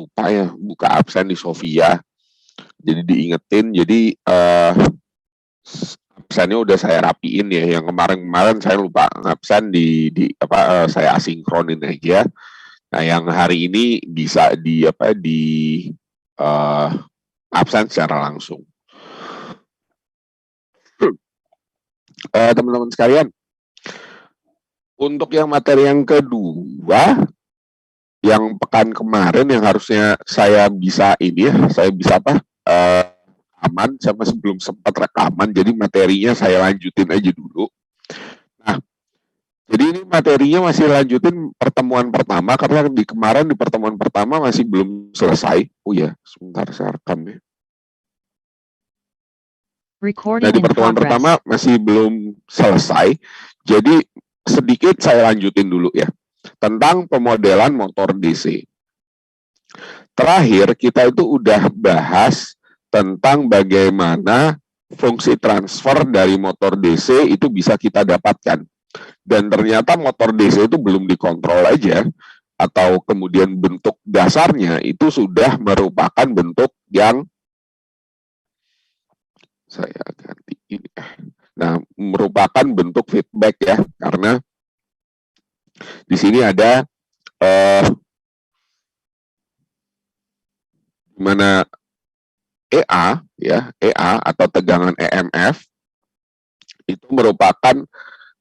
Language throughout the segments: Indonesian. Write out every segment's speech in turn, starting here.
lupa ya buka absen di Sofia. Jadi diingetin, jadi absennya udah saya rapiin ya. Yang kemarin-kemarin saya lupa absen saya asinkronin aja. Nah, yang hari ini bisa uh, absen secara langsung. Teman-teman sekalian, untuk yang materi yang kedua, yang pekan kemarin yang harusnya saya bisa rekaman, saya masih belum sempat rekaman, jadi materinya saya lanjutin aja dulu. Nah, jadi ini materinya masih lanjutin pertemuan pertama, karena di pertemuan pertama masih belum selesai. Oh ya, sebentar saya rekam ya. Nah, di pertemuan pertama masih belum selesai, jadi sedikit saya lanjutin dulu ya, tentang pemodelan motor DC. Terakhir, kita itu udah bahas tentang bagaimana fungsi transfer dari motor DC itu bisa kita dapatkan. Dan ternyata motor DC itu belum dikontrol aja, atau kemudian bentuk dasarnya itu sudah merupakan bentuk yang saya ganti ini. Nah, merupakan bentuk feedback ya, karena di sini ada mana EA atau tegangan EMF itu merupakan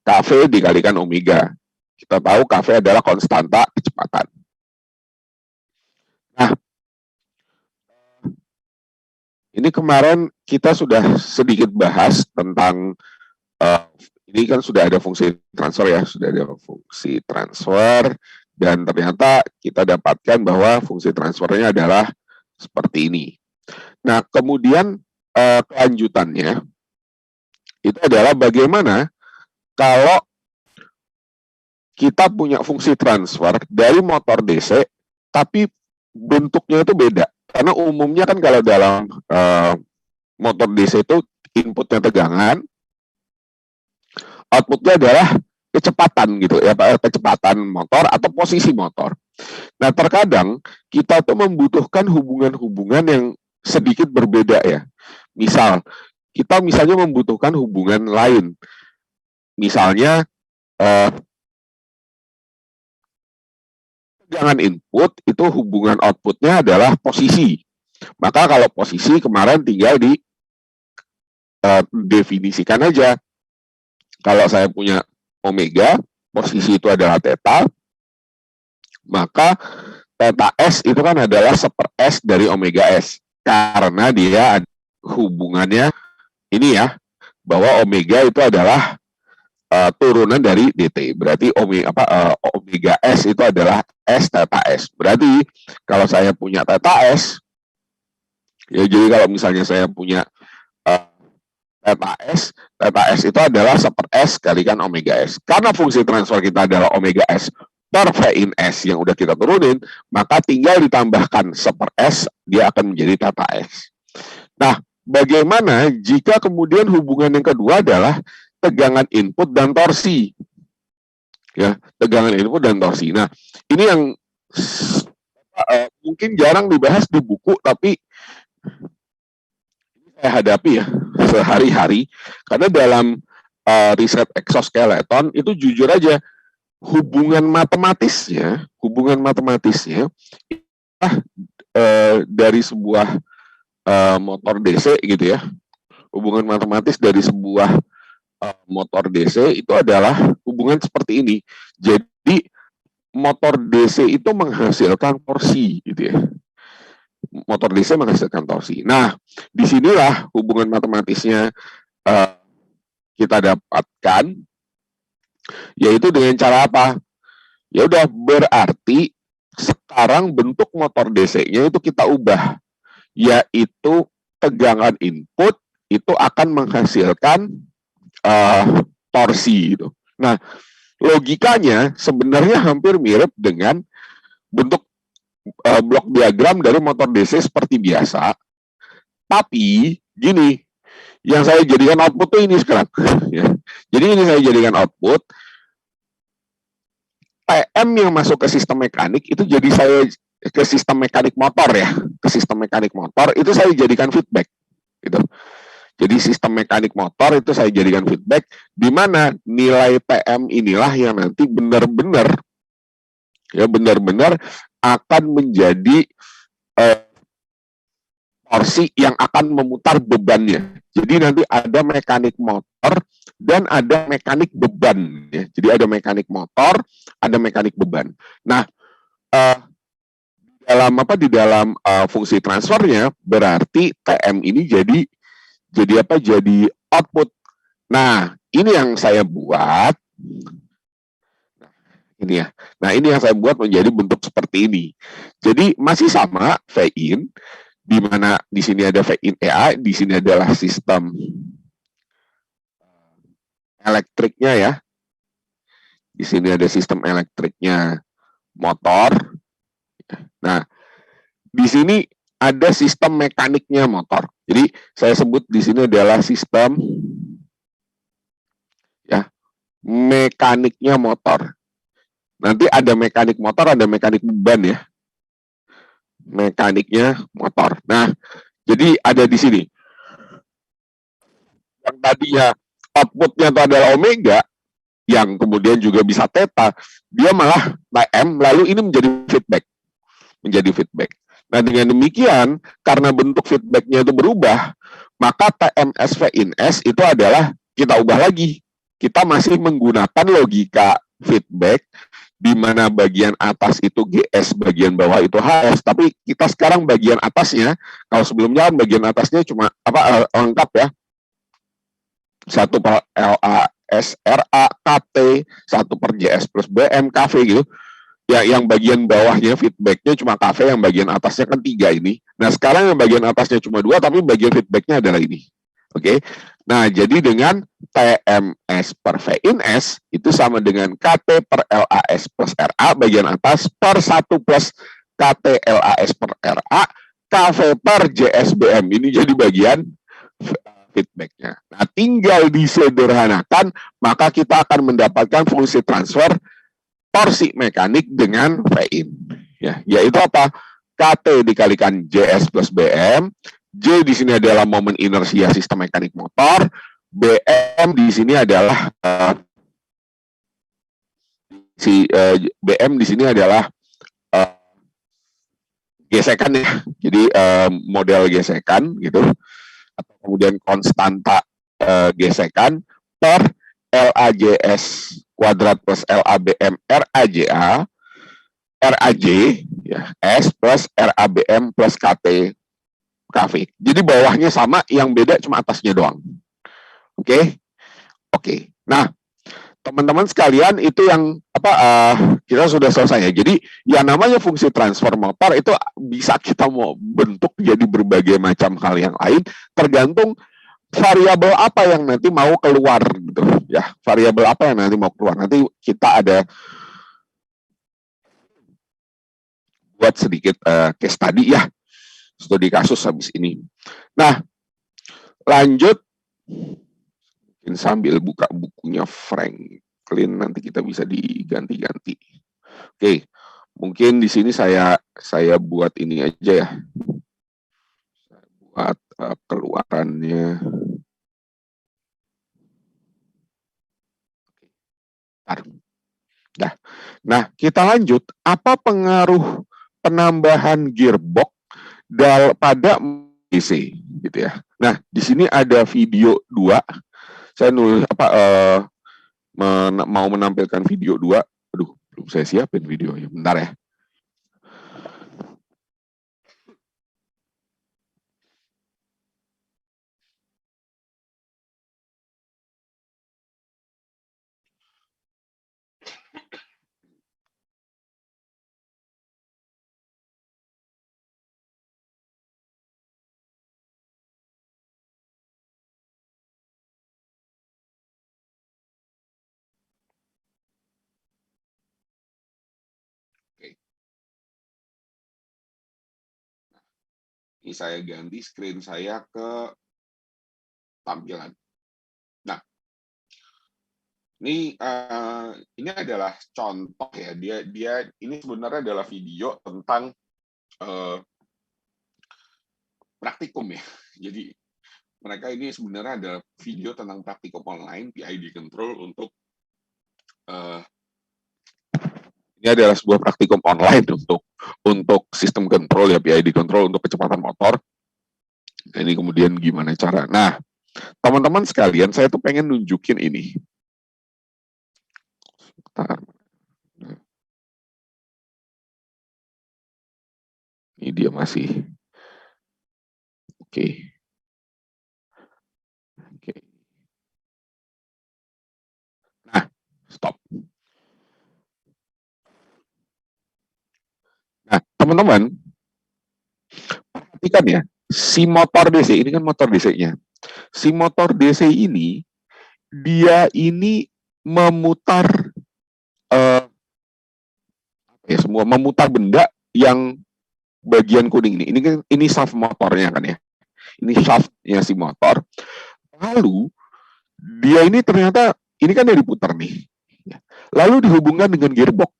KV dikalikan omega. Kita tahu KV adalah konstanta kecepatan. Nah, ini kemarin kita sudah sedikit bahas tentang ini kan sudah ada fungsi transfer ya, dan ternyata kita dapatkan bahwa fungsi transfernya adalah seperti ini. Nah, kemudian kelanjutannya itu adalah bagaimana kalau kita punya fungsi transfer dari motor DC, tapi bentuknya itu beda. Karena umumnya kan kalau dalam motor DC itu inputnya tegangan, outputnya adalah kecepatan gitu ya, kecepatan motor atau posisi motor. Nah, terkadang kita tuh membutuhkan hubungan-hubungan yang sedikit berbeda ya. Kita misalnya membutuhkan hubungan lain. Misalnya tegangan input itu hubungan outputnya adalah posisi. Maka kalau posisi kemarin tinggal definisikan aja. Kalau saya punya omega, posisi itu adalah theta, maka theta S itu kan adalah 1/S dari omega S. Karena dia hubungannya ini ya, bahwa omega itu adalah turunan dari dt. Berarti omega S itu adalah S theta S. Berarti kalau saya punya theta S, ya jadi kalau misalnya saya punya theta S itu adalah 1/S kalikan omega S. Karena fungsi transfer kita adalah omega S per V in S yang udah kita turunin, maka tinggal ditambahkan 1/S, dia akan menjadi theta S. Nah, bagaimana jika kemudian hubungan yang kedua adalah tegangan input dan torsi? Ya, tegangan input dan torsi. Nah, ini yang mungkin jarang dibahas di buku, tapi saya hadapi ya sehari-hari, karena dalam riset exoskeleton itu jujur aja hubungan matematisnya dari sebuah motor DC gitu ya, hubungan matematis dari sebuah motor DC itu adalah hubungan seperti ini. Jadi motor DC itu menghasilkan torsi gitu ya. Motor DC menghasilkan torsi. Nah, disinilah hubungan matematisnya kita dapatkan, yaitu dengan cara apa? Ya udah, berarti sekarang bentuk motor DC-nya itu kita ubah, yaitu tegangan input itu akan menghasilkan torsi gitu. Nah, logikanya sebenarnya hampir mirip dengan bentuk blok diagram dari motor DC seperti biasa, tapi gini, yang saya jadikan output tuh ini sekarang ya. Jadi ini saya jadikan output, TM yang masuk ke sistem mekanik itu jadi saya ke sistem mekanik motor ya, ke sistem mekanik motor itu saya jadikan feedback gitu. Jadi sistem mekanik motor itu saya jadikan feedback, di mana nilai TM inilah yang nanti benar-benar akan menjadi porsi yang akan memutar bebannya. Jadi nanti ada mekanik motor dan ada mekanik beban ya. Jadi ada mekanik motor, ada mekanik beban. Nah, di dalam fungsi transfernya berarti TM ini jadi output. Nah, ini yang saya buat. Ini ya. Nah, ini yang saya buat menjadi bentuk seperti ini. Jadi masih sama V in, di mana di sini ada V in EA, di sini adalah sistem elektriknya ya. Di sini ada sistem elektriknya motor. Nah, di sini ada sistem mekaniknya motor. Jadi saya sebut di sini adalah sistem ya mekaniknya motor. Nanti ada mekanik motor, ada mekanik beban ya. Mekaniknya motor. Nah, jadi ada di sini. Yang tadinya outputnya itu adalah omega, yang kemudian juga bisa theta, dia malah TM, lalu ini menjadi feedback. Nah, dengan demikian, karena bentuk feedbacknya itu berubah, maka TMS V in S itu adalah kita ubah lagi. Kita masih menggunakan logika feedback, di mana bagian atas itu GS, bagian bawah itu HS, tapi kita sekarang bagian atasnya, kalau sebelumnya kan bagian atasnya cuma lengkap ya, 1 per LA SRA KT, 1 per JS plus BM KV gitu. Ya, yang bagian bawahnya feedbacknya cuma KV, yang bagian atasnya kan 3 ini. Nah, sekarang yang bagian atasnya cuma 2, tapi bagian feedbacknya adalah ini. Oke. Nah, jadi dengan TMS per V in S itu sama dengan KT per LAS plus RA bagian atas per 1 plus KT LAS per RA KV per JSBM. Ini jadi bagian feedbacknya. Nah, tinggal disederhanakan, maka kita akan mendapatkan fungsi transfer torsi mekanik dengan V in. Ya, yaitu apa? KT dikalikan JS plus BM, J di sini adalah momen inersia sistem mekanik motor, BM di sini adalah BM di sini adalah gesekan ya. Jadi model gesekan gitu, atau kemudian konstanta gesekan per LAJS kuadrat plus LABM RAJA RAJ ya, S plus RABM plus KT KV. Jadi bawahnya sama, yang beda cuma atasnya doang. Oke. Oke. Nah, teman-teman sekalian, itu yang kita sudah selesai ya. Jadi yang namanya fungsi transfer motor itu bisa kita mau bentuk jadi berbagai macam hal yang lain, tergantung variabel apa yang nanti mau keluar gitu ya. Variabel apa yang nanti mau keluar. Nanti kita ada buat sedikit case study ya, studi kasus habis ini. Nah, lanjut, mungkin sambil buka bukunya Franklin, nanti kita bisa diganti-ganti. Oke, mungkin di sini saya buat ini aja ya, saya buat keluarannya. Nah, kita lanjut. Apa pengaruh penambahan gearbox pada DC gitu ya. Nah, di sini ada video 2. Saya nulis mau menampilkan video 2. Aduh, belum saya siapin videonya. Bentar ya. Oke. Ini saya ganti screen saya ke tampilan. Nah, ini adalah contoh ya. Dia ini sebenarnya adalah video tentang uh, praktikum ya. Jadi mereka ini sebenarnya ada video tentang praktikum online PID control untuk ini adalah sebuah praktikum online untuk sistem control ya, PID control untuk kecepatan motor. Ini kemudian gimana cara. Nah, teman-teman sekalian, saya tuh pengen nunjukin ini. Bentar. Ini dia masih. Oke. Oke. Nah, stop. Nah, teman-teman, perhatikan ya, si motor DC, ini kan motor DC-nya. Si motor DC ini, dia ini memutar semua memutar benda yang bagian kuning ini. Ini shaft motornya kan ya. Ini shaftnya si motor. Lalu dia ini ternyata ini kan dia diputar nih. Lalu dihubungkan dengan gearbox.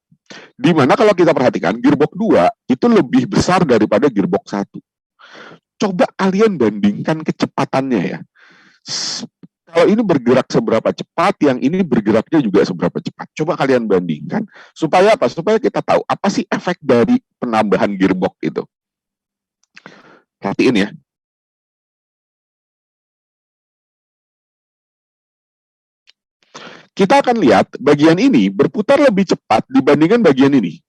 Di mana kalau kita perhatikan gearbox 2 itu lebih besar daripada gearbox 1. Coba kalian bandingkan kecepatannya ya. Kalau ini bergerak seberapa cepat, yang ini bergeraknya juga seberapa cepat. Coba kalian bandingkan. Supaya apa? Supaya kita tahu apa sih efek dari penambahan gearbox itu. Perhatiin ya. Kita akan lihat bagian ini berputar lebih cepat dibandingkan bagian ini.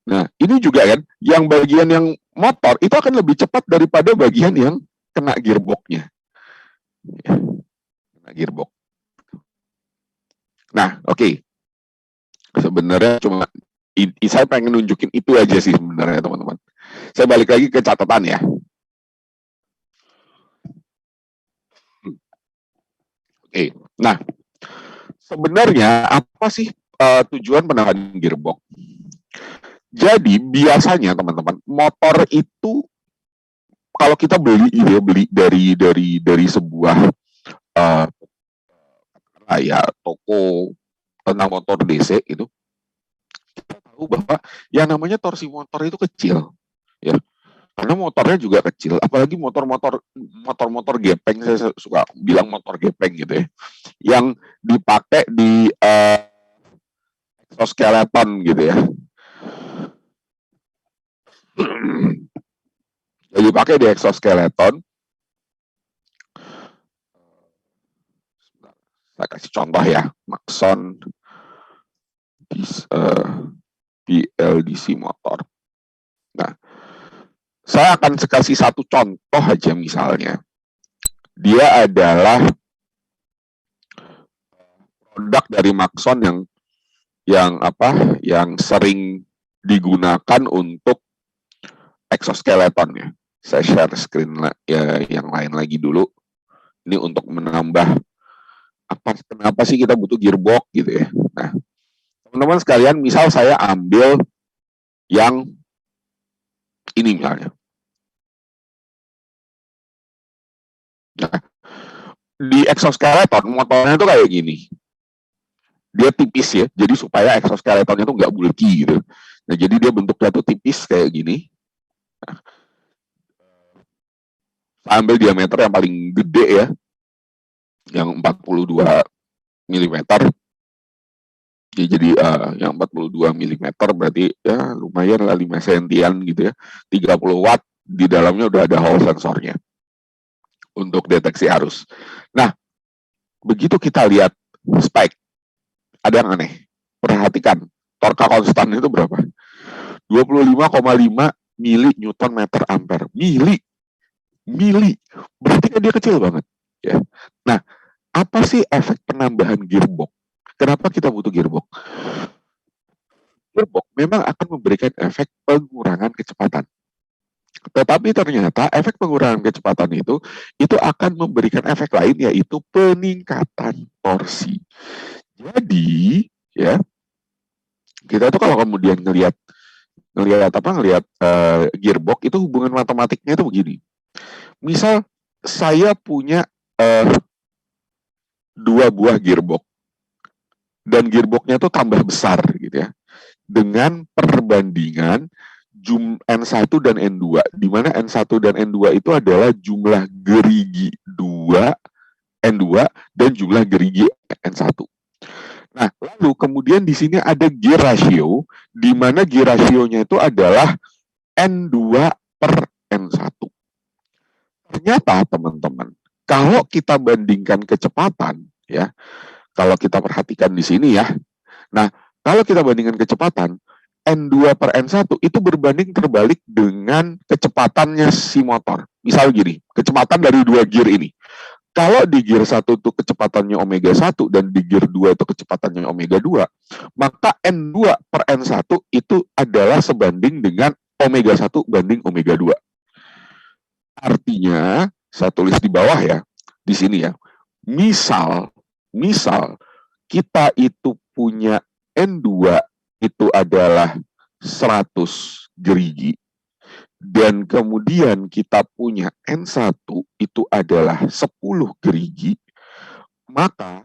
Nah, ini juga kan, yang bagian yang motor itu akan lebih cepat daripada bagian yang kena gearbox-nya. Kena gearbox. Nah, oke. Sebenarnya cuma saya pengen nunjukin itu aja sih sebenarnya, teman-teman. Saya balik lagi ke catatan ya. Oke. Nah, sebenarnya apa sih tujuan penambahan gearbox? Jadi biasanya teman-teman, motor itu kalau kita beli dari sebuah ya toko tentang motor DC itu, kita tahu bahwa yang namanya torsi motor itu kecil, ya. Karena motornya juga kecil, apalagi motor-motor gepeng, saya suka bilang motor gepeng gitu ya, yang dipakai di exoskeleton gitu ya. Jadi dipakai di exoskeleton. Saya kasih contoh ya, Maxon BLDC motor. Nah, saya akan kasih satu contoh aja misalnya. Dia adalah produk dari Maxon yang sering digunakan untuk exoskeleton ya. Saya share screen ya, yang lain lagi dulu. Ini untuk menambah kenapa sih kita butuh gearbox gitu ya. Nah, teman-teman sekalian, misal saya ambil yang ini misalnya. Nah, di exoskeleton motornya tuh kayak gini. Dia tipis ya, jadi supaya exoskeletonnya tuh nggak bulky gitu. Nah, jadi dia bentuknya tuh tipis kayak gini. Nah, saya ambil diameter yang paling gede ya, yang 42 mm. Jadi yang 42 mm berarti ya lumayan lah 5 sentian gitu ya. 30 watt, di dalamnya udah ada hall sensornya untuk deteksi arus. Nah, begitu kita lihat spek, ada yang aneh. Perhatikan, torka konstan itu berapa? 25,5 mili Newton meter ampere. Mili. Berarti kan dia kecil banget. Ya. Nah, apa sih efek penambahan gearbox? Kenapa kita butuh gearbox? Gearbox memang akan memberikan efek pengurangan kecepatan. Tetapi ternyata efek pengurangan kecepatan itu akan memberikan efek lain, yaitu peningkatan torsi. Jadi, ya, kita tuh kalau kemudian ngelihat gearbox itu hubungan matematiknya itu begini. Misal saya punya 2 buah gearbox dan gearboxnya tuh tambah besar gitu ya. dengan perbandingan N1 dan N2, di mana N1 dan N2 itu adalah jumlah gerigi N2 dan jumlah gerigi N1. Nah, lalu kemudian di sini ada gear ratio, di mana gear ratio-nya itu adalah N2 per N1. Ternyata, teman-teman, kalau kita bandingkan kecepatan, ya, kalau kita perhatikan di sini ya, nah, kalau kita bandingkan kecepatan, N2 per N1 itu berbanding terbalik dengan kecepatannya si motor. Misal gini, kecepatan dari dua gear ini. Kalau di gear 1 itu kecepatannya omega 1 dan di gear 2 itu kecepatannya omega 2, maka N2 per N1 itu adalah sebanding dengan omega 1 banding omega 2. Artinya, saya tulis di bawah ya, di sini ya. Misal kita itu punya N2 itu adalah 100 gerigi, dan kemudian kita punya N1 itu adalah 10 gerigi, maka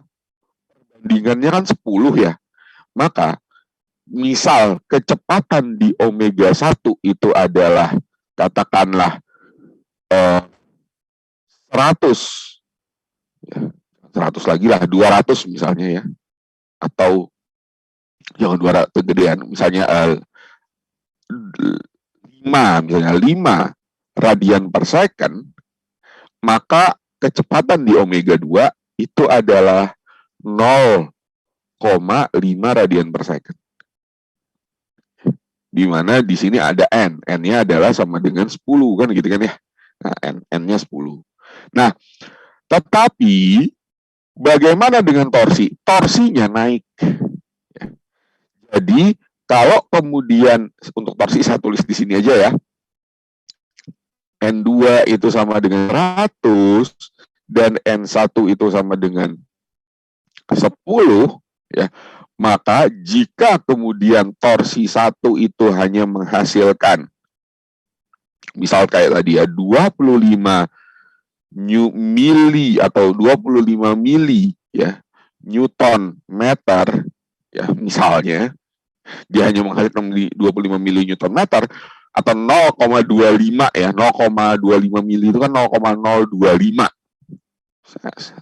perbandingannya kan 10 ya. Maka misal kecepatan di omega 1 itu adalah katakanlah 100 ya, 100 lagi lah, 200 misalnya ya. Atau jangan 200 kegedean, misalnya 5 radian per second, maka kecepatan di omega 2 itu adalah 0,5 radian per second. Di mana di sini ada N. N-nya adalah sama dengan 10 kan gitu kan ya. Nah, N-nya 10. Nah, tetapi bagaimana dengan torsi? Torsinya naik. Jadi kalau kemudian untuk torsi saya tulis di sini aja ya. N2 itu sama dengan 100 dan N1 itu sama dengan 10 ya. Maka jika kemudian torsi 1 itu hanya menghasilkan misal kayak tadi ya 25 mili atau 25 mili ya Newton meter ya, misalnya dia hanya menghasilkan 25 mili Newton meter atau 0,25 ya, 0,25 mili itu kan 0,025.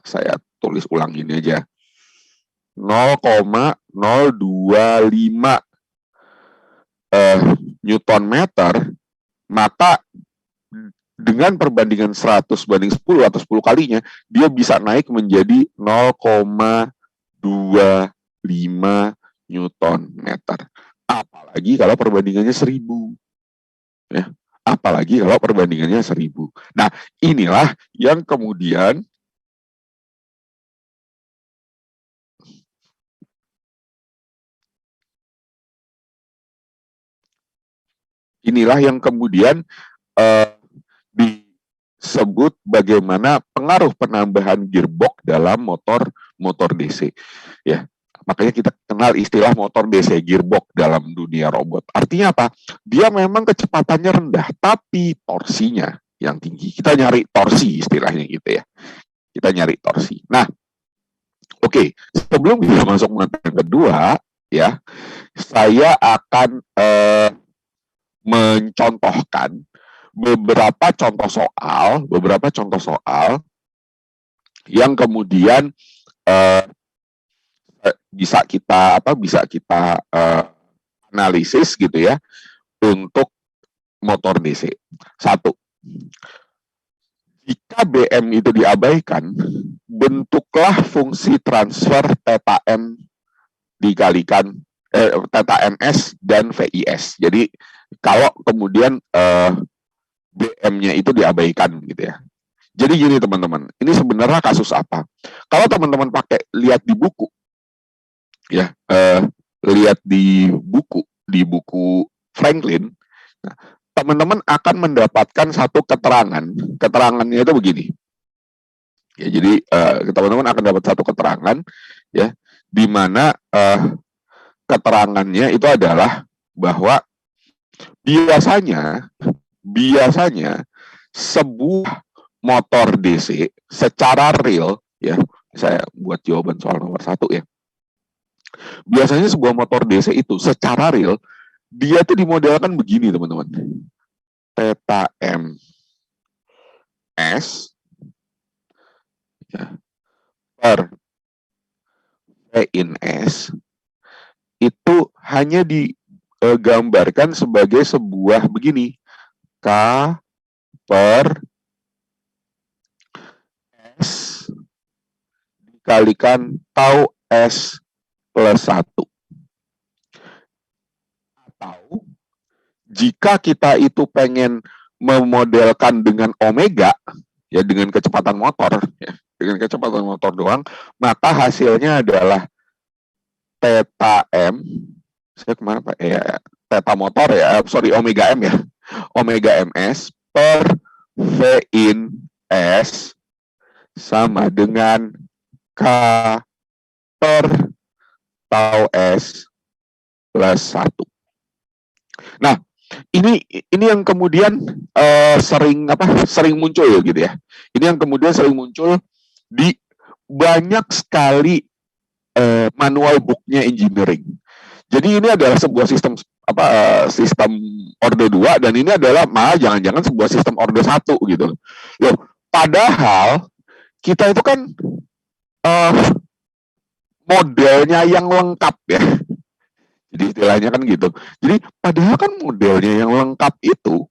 Saya tulis ulang ini aja. 0,025 Newton meter, maka dengan perbandingan 100 banding 10 atau 10 kalinya, dia bisa naik menjadi 0,25 Newton meter. Apalagi kalau perbandingannya 1000. Ya, apalagi kalau perbandingannya 1000. Nah, inilah yang kemudian disebut bagaimana pengaruh penambahan gearbox dalam motor DC ya. Makanya kita kenal istilah motor DC gearbox dalam dunia robot. Artinya apa? Dia memang kecepatannya rendah tapi torsinya yang tinggi. Kita nyari torsi istilahnya gitu ya. Kita nyari torsi. Nah, oke, sebelum kita masuk materi kedua ya, saya akan mencontohkan beberapa contoh soal yang kemudian bisa kita analisis gitu ya untuk motor DC. 1. Jika BM itu diabaikan, bentuklah fungsi transfer theta M dikalikan theta MS dan VIS. Jadi kalau kemudian BM-nya itu diabaikan gitu ya. Jadi gini teman-teman, ini sebenarnya kasus apa? Kalau teman-teman lihat di buku, ya, lihat di buku Franklin, nah, teman-teman akan mendapatkan satu keterangan. Keterangannya itu begini. Ya, jadi teman-teman akan dapat satu keterangan, ya, di mana keterangannya itu adalah bahwa biasanya sebuah motor DC secara real ya, saya buat jawaban soal nomor 1 ya. Biasanya sebuah motor DC itu secara real, dia tuh dimodelkan begini teman-teman. Theta MS ya, per V in S itu hanya digambarkan sebagai sebuah begini. K per S dikalikan tau S plus 1. Atau jika kita itu pengen memodelkan dengan omega, ya dengan kecepatan motor, ya, dengan kecepatan motor doang, maka hasilnya adalah theta M, saya kemana Pak? Ya, theta motor ya, sorry omega M ya, omega MS per V in S sama dengan K per tau S plus 1. Nah, ini yang kemudian sering muncul gitu ya. Ini yang kemudian sering muncul di banyak sekali manual booknya engineering. Jadi ini adalah sebuah sistem sistem orde 2 dan ini adalah malah jangan-jangan sebuah sistem orde 1 gitu. Loh, padahal kita itu kan modelnya yang lengkap ya. Jadi istilahnya kan gitu. Jadi padahal kan modelnya yang lengkap itu,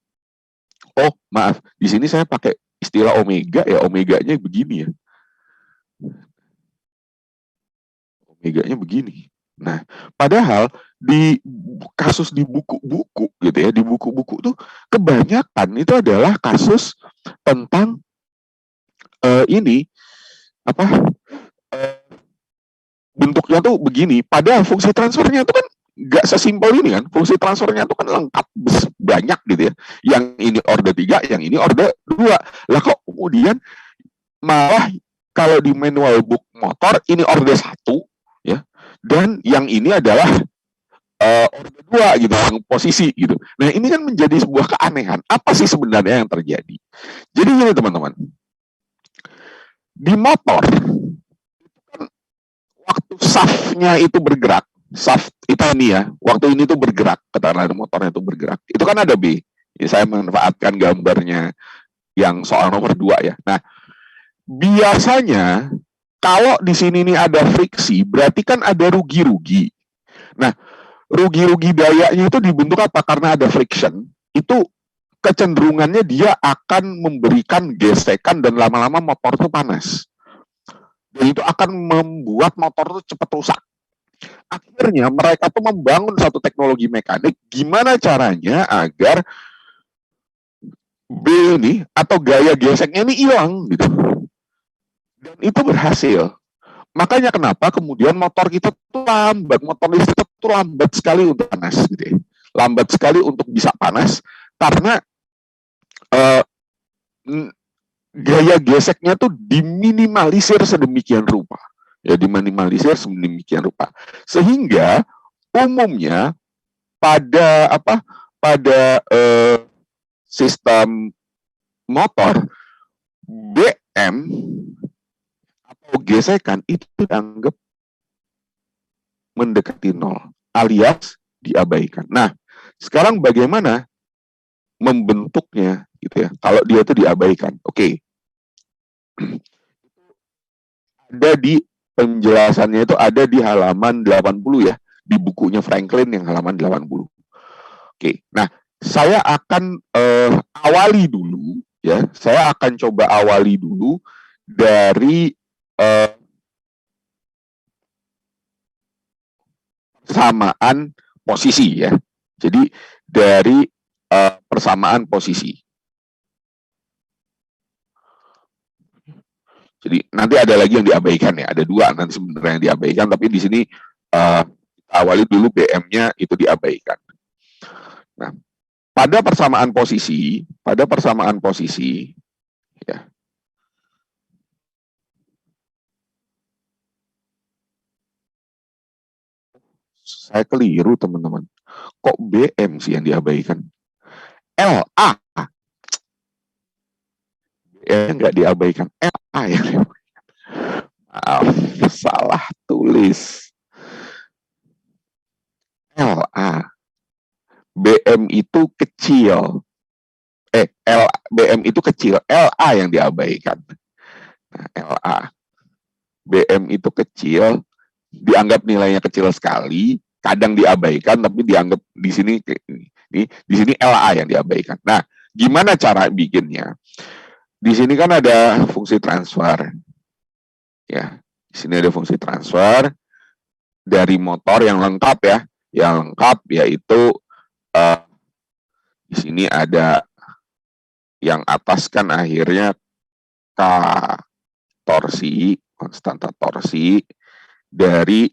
oh maaf, di sini saya pakai istilah omega ya, omeganya begini ya. Omeganya begini. Nah, padahal di kasus di buku-buku gitu ya, di buku-buku tuh kebanyakan itu adalah kasus tentang ini apa bentuknya tuh begini. Padahal fungsi transfernya itu kan nggak sesimpel ini kan. Fungsi transfernya itu kan lengkap banyak gitu ya. Yang ini orde 3, yang ini orde 2. Lah kok kemudian malah kalau di manual book motor ini orde 1 ya. Dan yang ini adalah orde 2 gitu, yang posisi gitu. Nah, ini kan menjadi sebuah keanehan. Apa sih sebenarnya yang terjadi? Jadi gini teman-teman. Di motor waktu shaftnya itu bergerak, shaft itu ini ya, waktu ini tuh bergerak, katakanlah motornya itu bergerak, itu kan ada B. Ya, saya manfaatkan gambarnya yang soal nomor 2 ya. Nah, biasanya kalau di sini nih ada friksi, berarti kan ada rugi-rugi. Nah, rugi-rugi dayanya itu dibentuk apa? Karena ada friction, itu kecenderungannya dia akan memberikan gesekan dan lama-lama motor itu panas. Dan itu akan membuat motor itu cepat rusak. Akhirnya mereka tuh membangun satu teknologi mekanik, gimana caranya agar B ini atau gaya geseknya ini hilang gitu. Dan itu berhasil. Makanya kenapa kemudian motor kita tuh lambat, motor listrik tuh lambat sekali untuk panas gitu ya. Lambat sekali untuk bisa panas karena uh, gaya geseknya tuh diminimalisir sedemikian rupa. Ya, diminimalisir sedemikian rupa. Sehingga umumnya pada sistem motor BM atau gesekan itu dianggap mendekati nol alias diabaikan. Nah, sekarang bagaimana membentuknya gitu ya? Kalau dia itu diabaikan, oke. Ada di penjelasannya itu ada di halaman 80 ya, di bukunya Franklin yang halaman 80. Oke. Nah, saya akan awali dulu ya. Saya akan coba awali dulu dari persamaan posisi ya. Jadi dari persamaan posisi. Jadi nanti ada lagi yang diabaikan ya, ada 2 nanti sebenarnya yang diabaikan, tapi di sini awali dulu BM-nya itu diabaikan. Nah, pada persamaan posisi ya. Saya keliru teman-teman. Kok BM sih yang diabaikan? LA. BM nggak diabaikan, LA yang diabaikan. Maaf, salah tulis. LA. BM itu kecil. BM itu kecil, LA yang diabaikan. Nah, LA. BM itu kecil, dianggap nilainya kecil sekali, kadang diabaikan, tapi dianggap di sini LA yang diabaikan. Nah, gimana cara bikinnya? Di sini kan ada fungsi transfer. Ya, di sini ada fungsi transfer dari motor yang lengkap ya. Yang lengkap yaitu di sini ada yang atas kan akhirnya K torsi, konstanta torsi dari,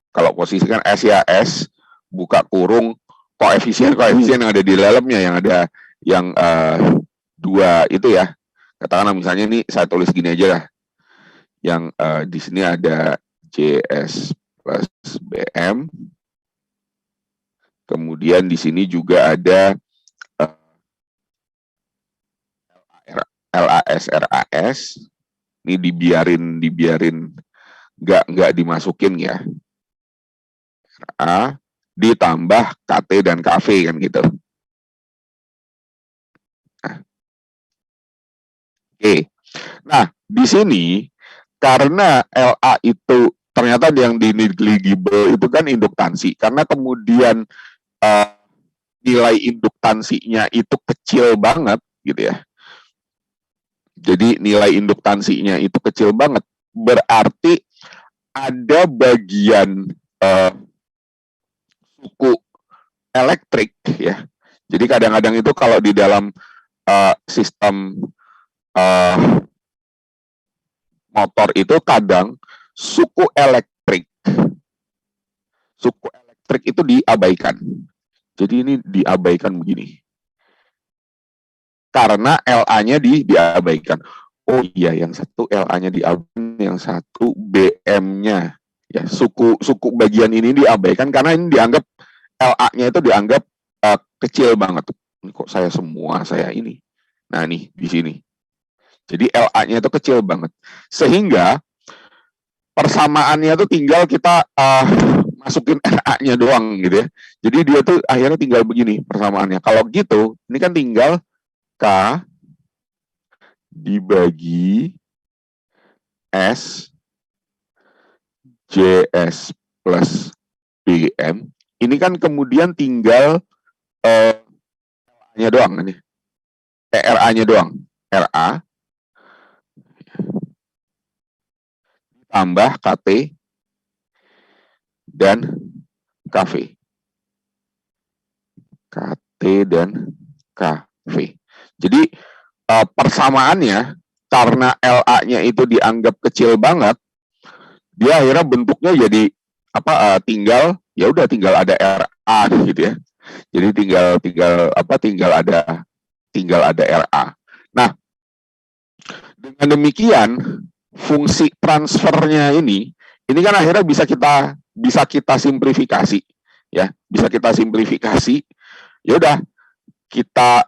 kalau posisi kan S ya, S buka kurung koefisien yang ada di dalamnya, yang ada yang dua itu ya. Katakanlah misalnya ini saya tulis gini aja lah. Yang di sini ada JS plus BM. Kemudian di sini juga ada LAS RAS. Ini dibiarin nggak dimasukin ya. RA ditambah KT dan KV kan gitu. Nah. Oke. Nah, di sini karena LA itu ternyata yang di negligible itu kan induktansi, karena kemudian nilai induktansinya itu kecil banget gitu ya. Jadi nilai induktansinya itu kecil banget, berarti ada bagian suku elektrik ya. Jadi kadang-kadang itu kalau di dalam sistem motor itu kadang suku elektrik itu diabaikan. Jadi ini diabaikan begini. Karena LA-nya diabaikan. Oh iya, yang satu LA-nya diabaikan, yang satu BM-nya. Ya, suku bagian ini diabaikan karena ini dianggap LA-nya itu dianggap kecil banget. Ini kok saya ini. Nah, nih di sini. Jadi LA-nya itu kecil banget. Sehingga persamaannya tuh tinggal kita masukin RA-nya doang gitu ya. Jadi dia tuh akhirnya tinggal begini persamaannya. Kalau gitu, ini kan tinggal K dibagi S JS plus BM. Ini kan kemudian tinggal RA-nya doang ini. RA-nya doang. RA tambah KT dan KV. KT dan KV. Jadi persamaannya karena LA-nya itu dianggap kecil banget, dia akhirnya bentuknya jadi tinggal ada RA gitu ya. Jadi tinggal ada RA. Nah, dengan demikian fungsi transfernya ini kan akhirnya bisa kita simplifikasi ya, bisa kita simplifikasi. Ya udah, kita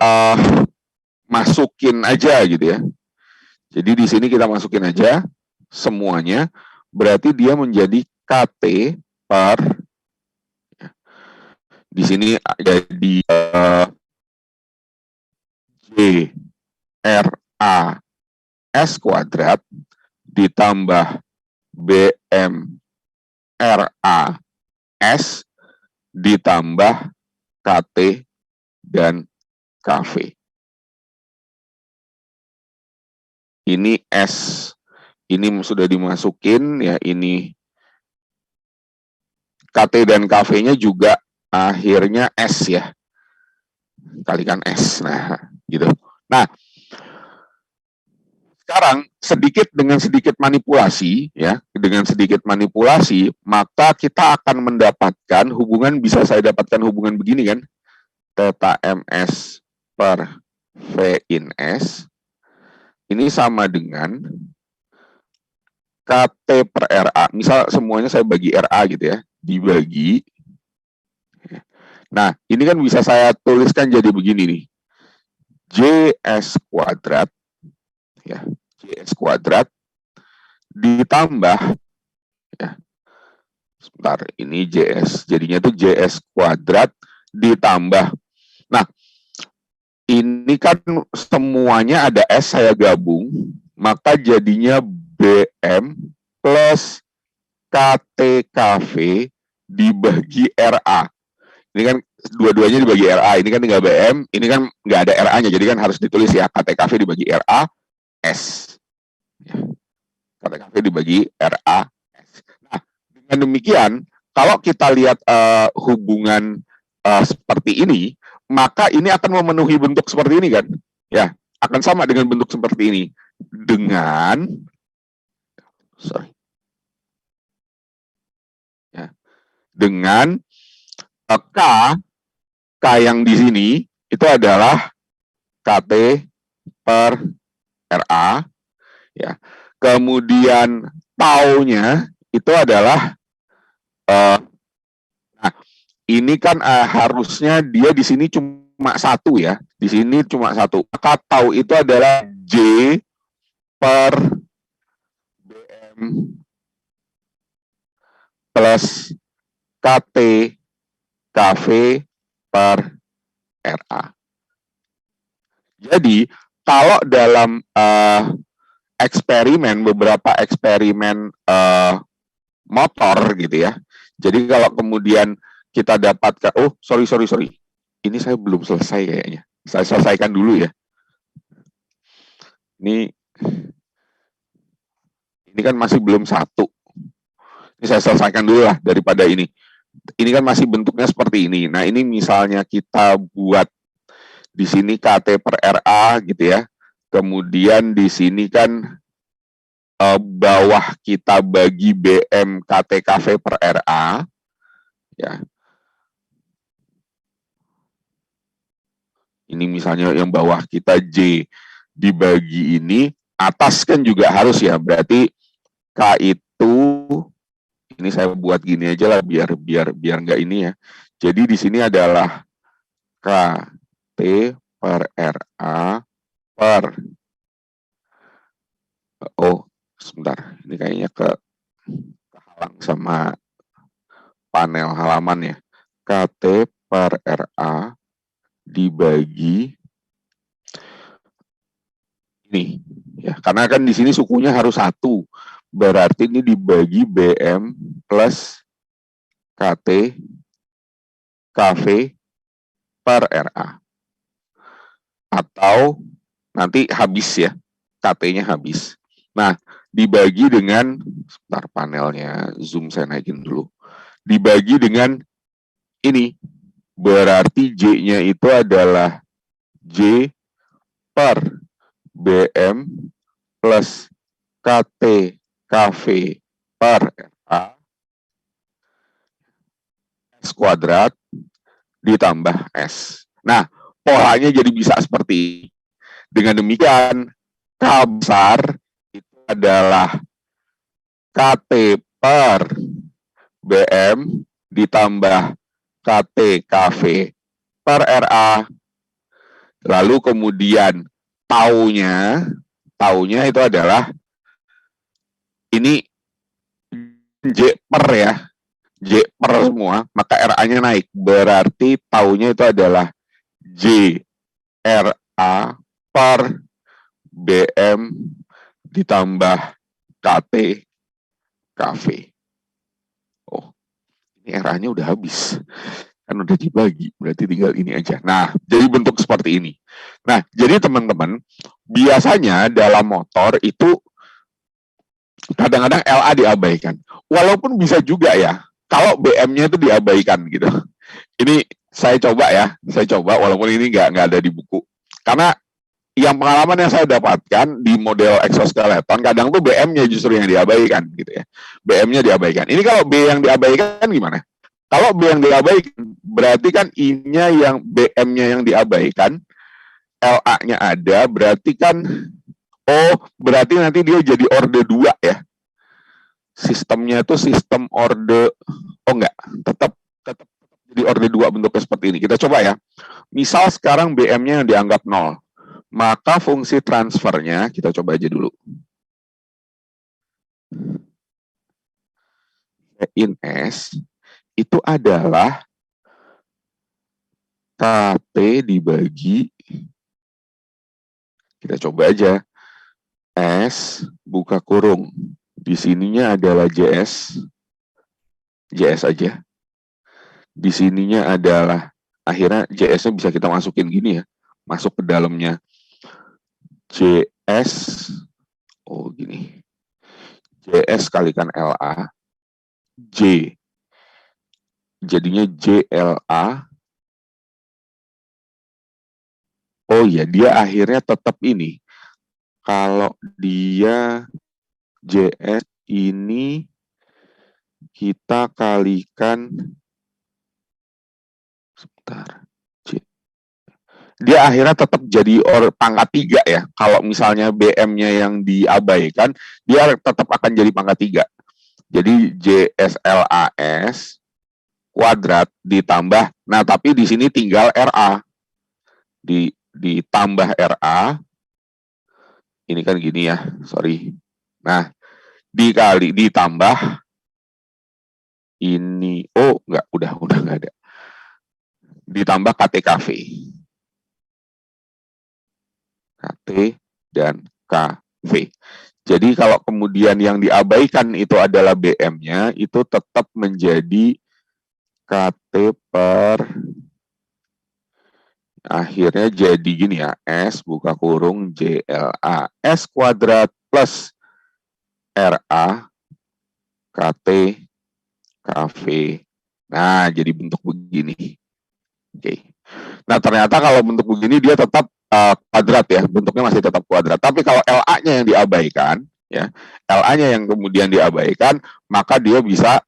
masukin aja gitu ya. Jadi di sini kita masukin aja semuanya, berarti dia menjadi KT per di sini jadi J R A S kuadrat ditambah BM R A S ditambah KT dan KV. Ini S, ini sudah dimasukin ya, ini KT dan KV-nya juga akhirnya S ya, kalikan S. Nah, gitu. Nah, sekarang dengan sedikit manipulasi ya, maka kita akan mendapatkan hubungan, bisa saya dapatkan hubungan begini kan, theta ms per V in S ini sama dengan KT per RA. Misal semuanya saya bagi RA gitu ya, dibagi. Nah, ini kan bisa saya tuliskan jadi begini nih. JS kuadrat ya, JS kuadrat ditambah ya, Sebentar, ini JS. Jadinya tuh JS kuadrat ditambah. Nah, ini kan semuanya ada S saya gabung, maka jadinya BM plus KTKV dibagi RA. Ini kan dua-duanya dibagi RA, ini kan tinggal BM, ini kan nggak ada RA-nya, jadi kan harus ditulis ya KTKV dibagi RA S. KTKV dibagi RA S. Nah, dengan demikian, kalau kita lihat hubungan seperti ini, maka ini akan memenuhi bentuk seperti ini kan? Ya, akan sama dengan bentuk seperti ini. Dengan, dengan K, K yang di sini itu adalah KT per RA, ya. Kemudian taunya itu adalah nah, ini kan harusnya dia di sini cuma satu ya, di sini cuma satu. Maka tau itu adalah J per BM plus KT KV per RA. Jadi kalau dalam eksperimen, beberapa eksperimen motor gitu ya. Jadi kalau kemudian kita dapatkan, oh sorry, ini saya belum selesai kayaknya. Saya selesaikan dulu ya. Ini kan masih belum satu. Ini saya selesaikan dulu lah daripada ini. Ini kan masih bentuknya seperti ini. Nah ini misalnya kita buat di sini KT per RA gitu ya. Kemudian di sini kan bawah kita bagi BM KTKV per RA ya. Ini misalnya yang bawah kita J dibagi ini, atas kan juga harus ya. Berarti K itu ini saya buat gini aja lah biar nggak ini ya. Jadi di sini adalah KT per RA per sebentar, ini kayaknya kehalang sama panel halaman ya. KT per RA dibagi ini ya, karena kan di sini sukunya harus satu, berarti ini dibagi BM plus KT KV per RA, atau nanti habis ya, KT-nya habis. Nah, dibagi dengan, sebentar panelnya zoom saya naikin dulu, dibagi dengan ini, berarti J-nya itu adalah J per BM plus KT KV per RA S kuadrat ditambah S. Nah, polanya jadi bisa seperti ini. Dengan demikian, K besar itu adalah KT per BM ditambah KT KV per RA. Lalu kemudian taunya itu adalah ini J per ya, J per semua, maka RA-nya naik. Berarti taunya itu adalah J RA per BM ditambah KT KV. Oh, ini RA-nya udah habis. Kan udah dibagi, berarti tinggal ini aja. Nah, jadi bentuk seperti ini. Nah, jadi teman-teman, biasanya dalam motor itu kadang-kadang LA diabaikan. Walaupun bisa juga ya, kalau BM-nya itu diabaikan gitu. Ini saya coba walaupun ini nggak ada di buku. Karena yang pengalaman yang saya dapatkan di model exoskeleton, kadang tuh BM-nya justru yang diabaikan gitu ya. BM-nya diabaikan. Ini kalau B yang diabaikan gimana? Kalau B yang diabaikan, berarti kan I-nya yang BM-nya yang diabaikan, LA-nya ada, berarti kan berarti nanti dia jadi orde 2 ya. Sistemnya itu sistem orde, enggak, tetap jadi orde 2 bentuknya seperti ini. Kita coba ya. Misal sekarang BM-nya yang dianggap 0, maka fungsi transfernya kita coba aja dulu. in S itu adalah KT dibagi, kita coba aja, S buka kurung, di sininya adalah JS aja, di sininya adalah, akhirnya JS-nya bisa kita masukin gini ya, masuk ke dalamnya JS, oh gini, JS kalikan LA, J, jadinya JLA, oh ya, dia akhirnya tetap ini, kalau dia JS ini kita kalikan, sebentar, dia akhirnya tetap jadi pangkat 3 ya. Kalau misalnya BM-nya yang diabaikan, dia tetap akan jadi pangkat 3. Jadi JSLAS kuadrat ditambah, nah tapi di sini tinggal RA. Ditambah RA, ini kan gini ya, sorry. Nah, ditambah ini, oh enggak, udah enggak ada. Ditambah KTKV. KT dan KV. Jadi kalau kemudian yang diabaikan itu adalah BM-nya, itu tetap menjadi KT per, akhirnya jadi gini ya, S buka kurung JLA S kuadrat plus RA KT KV. Nah, jadi bentuk begini. Oke. Nah, ternyata kalau bentuk begini dia tetap kuadrat ya, bentuknya masih tetap kuadrat. Tapi kalau LA-nya yang diabaikan, ya, LA-nya yang kemudian diabaikan, maka dia bisa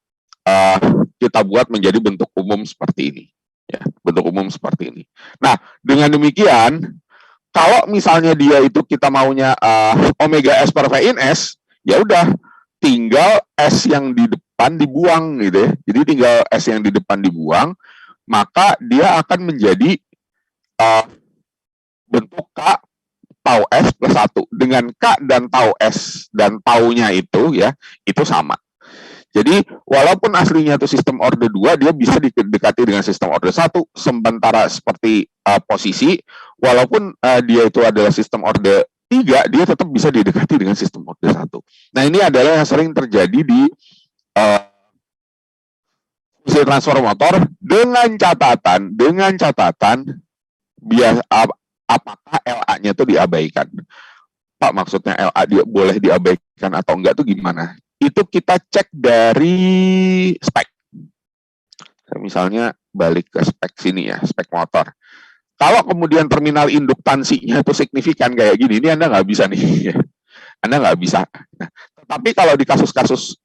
kita buat menjadi bentuk umum seperti ini. Ya, bentuk umum seperti ini. Nah, dengan demikian, kalau misalnya dia itu kita maunya omega S per V in S, ya udah, tinggal S yang di depan dibuang gitu ya. Jadi tinggal S yang di depan dibuang, maka dia akan menjadi bentuk K tau S plus 1. Dengan K dan tau S dan taunya itu ya, itu sama. Jadi walaupun aslinya itu sistem orde 2, dia bisa didekati dengan sistem orde 1, sementara seperti posisi, walaupun dia itu adalah sistem orde 3, dia tetap bisa didekati dengan sistem orde 1. Nah, ini adalah yang sering terjadi di fungsi transfer motor dengan catatan apakah LA-nya itu diabaikan. Pak, maksudnya LA boleh diabaikan atau enggak itu gimana? Itu kita cek dari spek. Misalnya balik ke spek sini ya, spek motor. Kalau kemudian terminal induktansinya itu signifikan kayak gini, ini Anda nggak bisa nih. Anda nggak bisa. Nah, tetapi kalau di kasus-kasus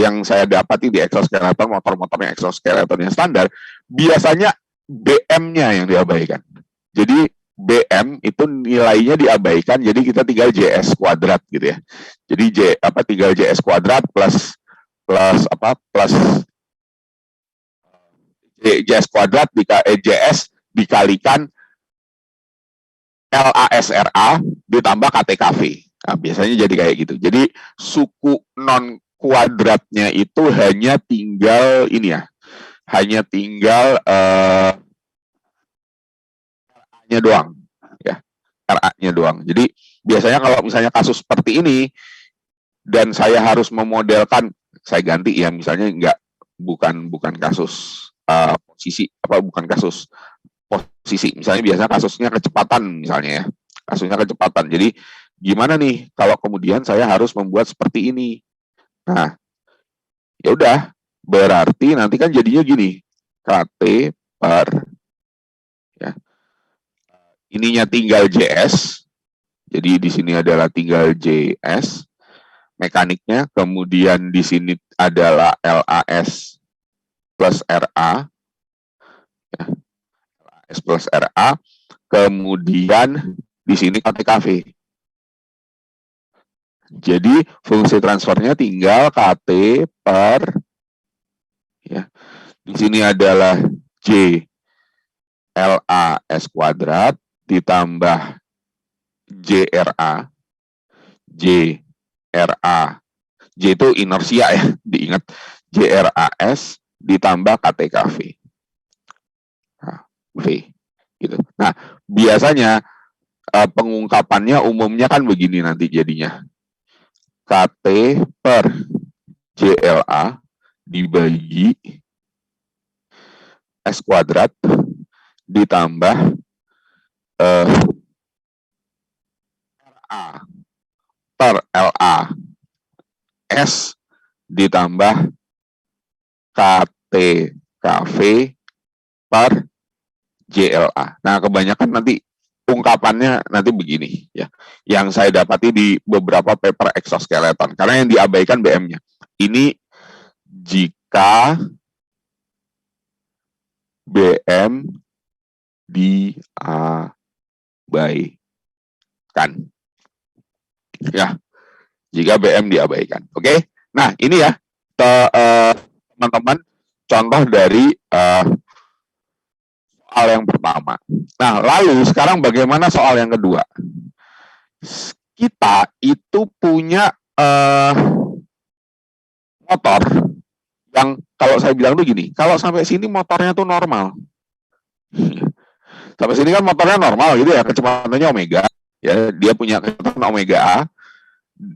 yang saya dapati di exoskeleton, motor-motornya exoskeleton yang standar, biasanya BM-nya yang diabaikan. Jadi BM itu nilainya diabaikan, jadi kita tinggal JS kuadrat gitu ya. Jadi tinggal JS kuadrat plus JS kuadrat JS dikalikan LASRA ditambah KTKV. Nah, biasanya jadi kayak gitu. Jadi suku non kuadratnya itu hanya tinggal ini ya, hanya tinggal RA-nya doang, ya, RA-nya doang. Jadi biasanya kalau misalnya kasus seperti ini dan saya harus memodelkan, saya ganti ya, misalnya bukan kasus posisi bukan kasus posisi, misalnya biasanya kasusnya kecepatan misalnya ya, kasusnya kecepatan. Jadi gimana nih kalau kemudian saya harus membuat seperti ini? Nah, ya udah, berarti nanti kan jadinya gini, KT per ya, ininya tinggal JS, jadi di sini adalah tinggal JS mekaniknya, kemudian di sini adalah LAS plus RA, ya, LAS plus RA, kemudian di sini KTKV. Jadi fungsi transfernya tinggal KT per, ya, di sini adalah J LAS kuadrat ditambah JRA, JRA, J itu inersia ya, diingat. JRAS ditambah KTKV. Nah, V gitu. Nah, biasanya pengungkapannya umumnya kan begini nanti jadinya. KT per JLA dibagi S kuadrat ditambah A per LA S ditambah KTKV per JLA. Nah, kebanyakan nanti ungkapannya nanti begini ya. Yang saya dapati di beberapa paper exoskeleton, karena yang diabaikan BM-nya. Ini jika BM diabaikan. Ya, jika BM diabaikan. Oke. Nah, ini ya teman-teman contoh dari soal yang pertama. Nah, lalu sekarang bagaimana soal yang kedua? Kita itu punya motor yang kalau saya bilang tuh gini, kalau sampai sini motornya tuh normal. Sampai sini kan motornya normal gitu ya, kecepatannya omega. Ya, dia punya kecepatan omega A.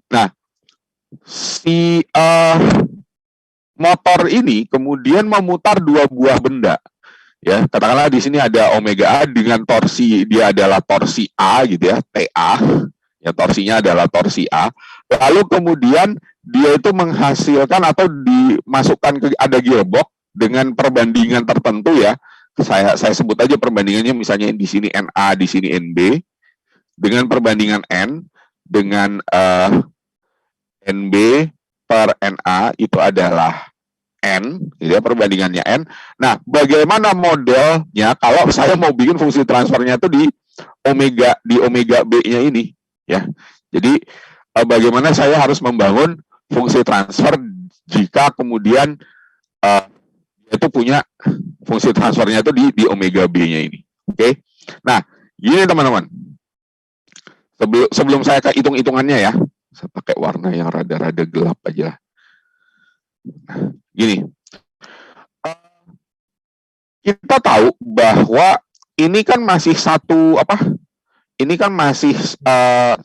Nah, si motor ini kemudian memutar dua buah benda. Ya, katakanlah di sini ada omega A dengan torsi, dia adalah torsi A gitu ya, TA. Ya, torsinya adalah torsi A. Lalu kemudian dia itu menghasilkan atau dimasukkan ke ada gearbox dengan perbandingan tertentu ya. Saya sebut aja perbandingannya misalnya di sini NA, di sini NB dengan perbandingan N dengan NB per NA itu adalah N, gitu ya, perbandingannya N. Nah, bagaimana modelnya kalau saya mau bikin fungsi transfernya itu di omega B-nya ini ya. Jadi bagaimana saya harus membangun fungsi transfer jika kemudian itu punya fungsi transfernya itu di omega B-nya ini. Oke. Nah, gini teman-teman. Sebelum saya ke hitung-hitungannya ya, saya pakai warna yang rada-rada gelap aja. Gini. Kita tahu bahwa ini kan masih ini kan masih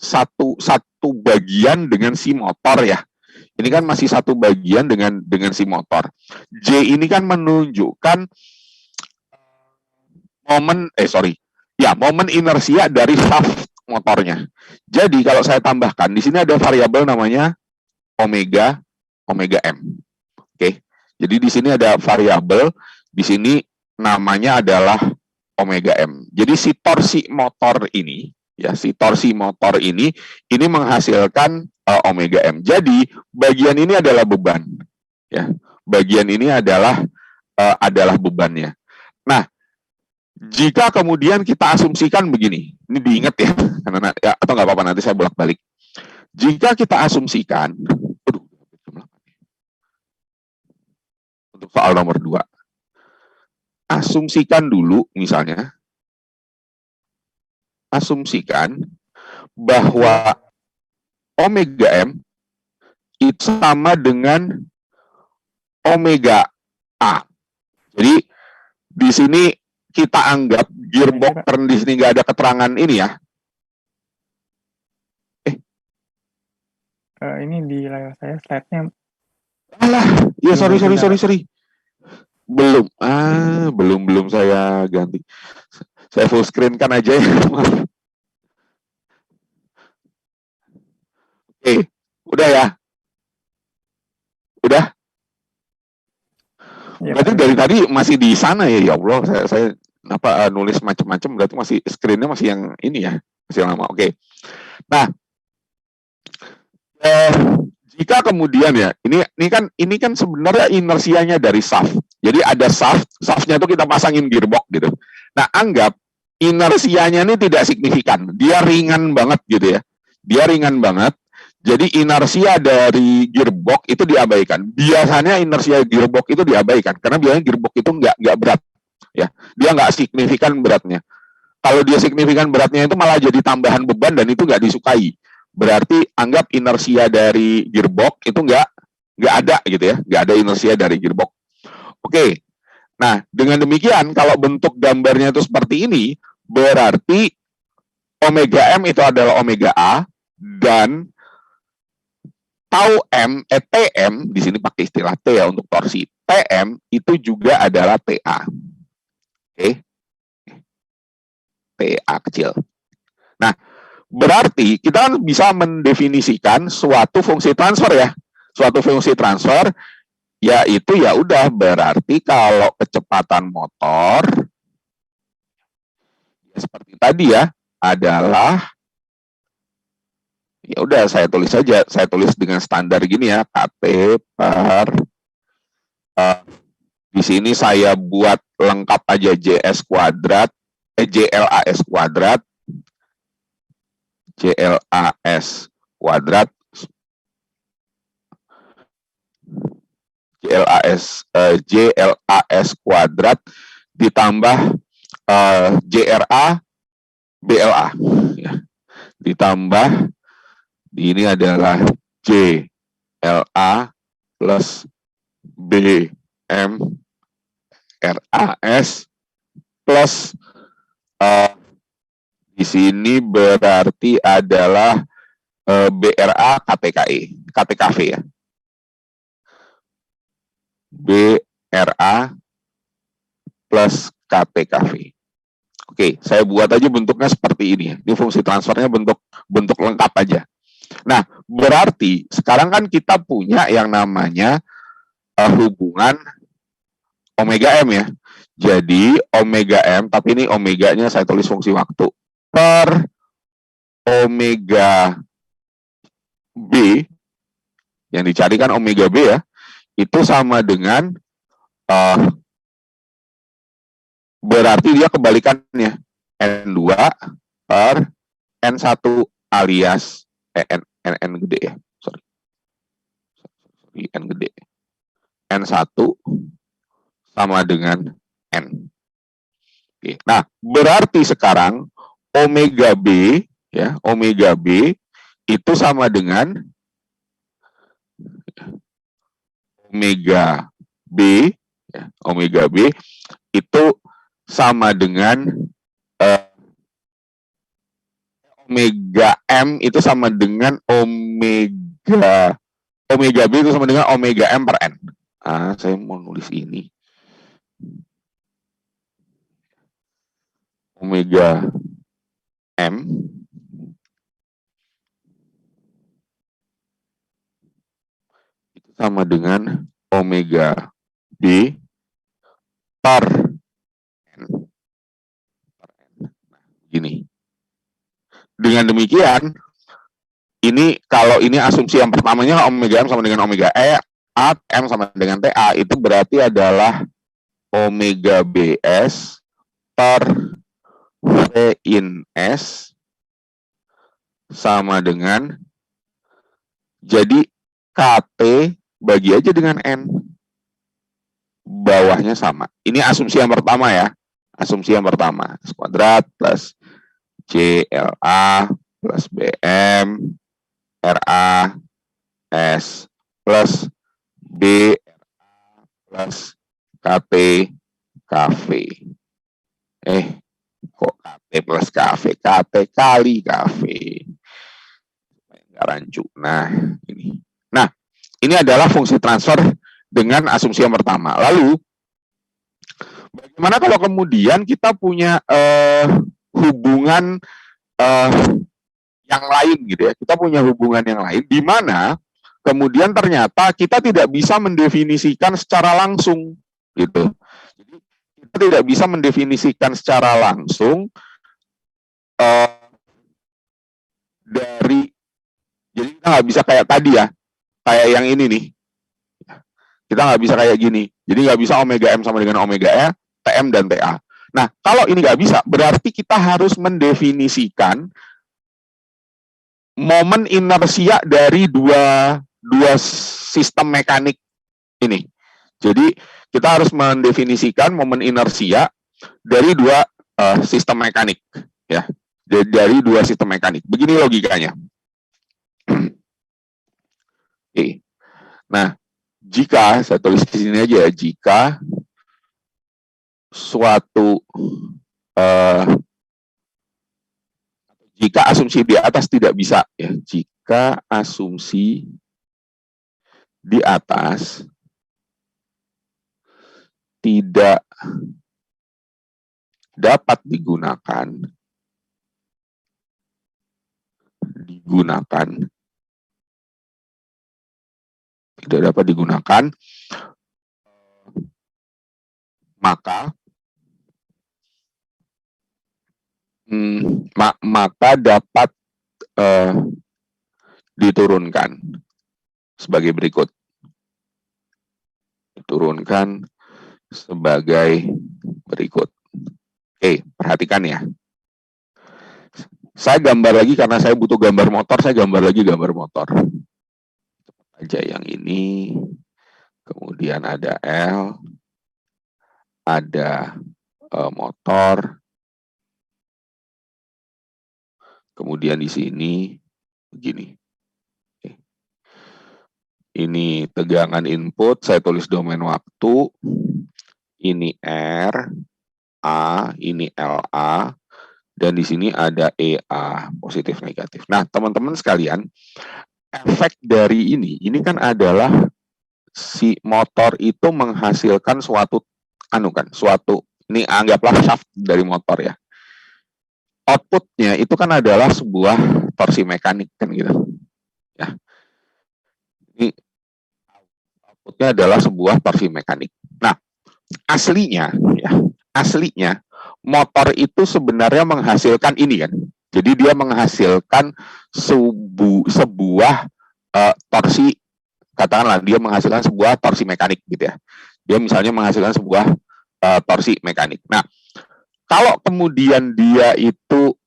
satu bagian dengan si motor ya. Ini kan masih satu bagian dengan si motor. J ini kan menunjukkan momen inersia dari shaft motornya. Jadi kalau saya tambahkan di sini ada variabel namanya omega M. Oke. Jadi di sini ada variabel, di sini namanya adalah omega M. Jadi si torsi motor ini menghasilkan omega M. Jadi bagian ini adalah beban ya. Bagian ini adalah bebannya. Nah, jika kemudian kita asumsikan begini, ini diingat ya, karena ya, atau nggak apa-apa nanti saya bolak-balik. Jika kita asumsikan, untuk soal nomor 2, asumsikan dulu misalnya, asumsikan bahwa omega M itu sama dengan omega A. Jadi di sini kita anggap gearbox karena di sini nggak ada keterangan ini ya. Ini di layar saya slide-nya. Alah, ya sorry. Belum saya ganti. Saya full screen kan aja ya. Oke, udah ya. Udah. Ya, berarti dari tadi masih di sana ya, ya Allah. Saya nulis macam-macam, berarti masih screen-nya masih yang ini ya, masih lama. Oke. Nah, jika kemudian ya, ini kan sebenarnya inersianya dari shaft. Jadi ada shaftnya tuh kita pasangin gearbox gitu. Nah, anggap inersianya ini tidak signifikan, dia ringan banget gitu ya. Dia ringan banget. Jadi inersia dari gearbox itu diabaikan. Biasanya inersia gearbox itu diabaikan karena biasanya gearbox itu nggak berat, ya. Dia nggak signifikan beratnya. Kalau dia signifikan beratnya itu malah jadi tambahan beban dan itu nggak disukai. Berarti anggap inersia dari gearbox itu nggak nggak ada gitu ya, nggak ada inersia dari gearbox. Oke, nah dengan demikian kalau bentuk gambarnya itu seperti ini, berarti omega M itu adalah omega A dan tau M, TM di sini pakai istilah T ya untuk torsi. TM itu juga adalah TA. Oke. TA kecil. Nah, berarti kita kan bisa mendefinisikan suatu fungsi transfer ya. Suatu fungsi transfer yaitu ya udah berarti kalau kecepatan motor ya seperti tadi ya adalah ya udah saya tulis saja, saya tulis dengan standar gini ya, KT per di sini saya buat lengkap aja JS kuadrat, JLAS kuadrat, JLAS kuadrat, JLAS kuadrat ditambah JRA BLA ya. Ditambah ini adalah JLA plus BM RAS plus di sini berarti adalah BRA KTKV ya. BRA plus KTKV. Oke, saya buat aja bentuknya seperti ini ya. Ini fungsi transfernya bentuk lengkap aja. Nah, berarti sekarang kan kita punya yang namanya hubungan omega M ya. Jadi omega M, tapi ini omeganya saya tulis fungsi waktu per omega B yang dicarikan omega B ya, itu sama dengan berarti dia kebalikannya N2 per N1 alias N gede ya, sorry N gede, N1 sama dengan N. Oke. Nah, berarti sekarang omega B ya, omega B itu sama dengan omega B ya, omega B itu sama dengan omega M itu sama dengan omega B itu sama dengan omega M per N. Saya mau nulis ini. Omega M itu sama dengan omega B per N. Nah, gini. Dengan demikian, ini kalau ini asumsi yang pertamanya omega M sama dengan omega E, A, M sama dengan TA, itu berarti adalah omega BS per V in S sama dengan, jadi KT bagi aja dengan N, bawahnya sama. Ini asumsi yang pertama ya, asumsi yang pertama, S kuadrat plus JLA plus BM RA S plus BRA plus KT KV. Kok KT plus KV? KT kali KV. Nggak rancu. Nah, ini. Nah, ini adalah fungsi transfer dengan asumsi yang pertama. Lalu, bagaimana kalau kemudian kita punya hubungan yang lain gitu ya? Kita punya hubungan yang lain di mana kemudian ternyata kita tidak bisa mendefinisikan secara langsung gitu. Jadi kita tidak bisa mendefinisikan secara langsung dari, jadi kita nggak bisa kayak tadi ya, kayak yang ini nih. Kita nggak bisa kayak gini. Jadi nggak bisa omega M sama dengan omega E, TM dan TA. Nah, kalau ini nggak bisa, berarti kita harus mendefinisikan momen inersia dari dua sistem mekanik ini. Jadi kita harus mendefinisikan momen inersia dari dua sistem mekanik ya, dari dua sistem mekanik. Begini logikanya. Oke. Nah, jika, saya tulis di sini aja ya, jika suatu jika asumsi di atas tidak bisa, ya, jika asumsi di atas tidak dapat digunakan tidak dapat digunakan, maka dapat diturunkan sebagai berikut. Diturunkan sebagai berikut. Oke, perhatikan ya. Saya gambar lagi karena saya butuh gambar motor, saya gambar lagi gambar motor. Cepat aja yang ini. Kemudian ada L, ada motor. Kemudian di sini begini. Ini tegangan input, saya tulis domain waktu. Ini R, A, ini LA, dan di sini ada EA, positif negatif. Nah, teman-teman sekalian, efek dari ini kan adalah si motor itu menghasilkan suatu ini anggaplah shaft dari motor ya. Outputnya itu kan adalah sebuah torsi mekanik kan gitu. Ya. Ini outputnya adalah sebuah torsi mekanik. Nah, aslinya motor itu sebenarnya menghasilkan ini kan. Jadi dia menghasilkan sebuah torsi, katakanlah dia menghasilkan sebuah torsi mekanik gitu ya. Dia misalnya menghasilkan sebuah torsi mekanik. Nah, kalau kemudian dia itu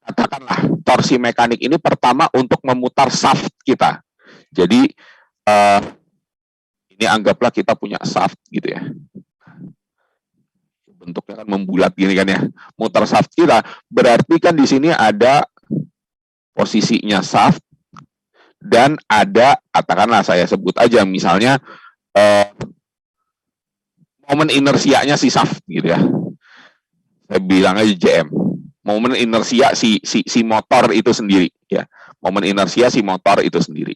katakanlah torsi mekanik ini pertama untuk memutar shaft kita. Jadi ini anggaplah kita punya shaft gitu ya. Bentuknya kan membulat gini kan ya. Mutar shaft kita, berarti kan di sini ada posisinya shaft dan ada, katakanlah saya sebut aja misalnya momen inersianya si shaft gitu ya. Saya bilang aja JM. Momen inersia si motor itu sendiri ya. Momen inersia si motor itu sendiri.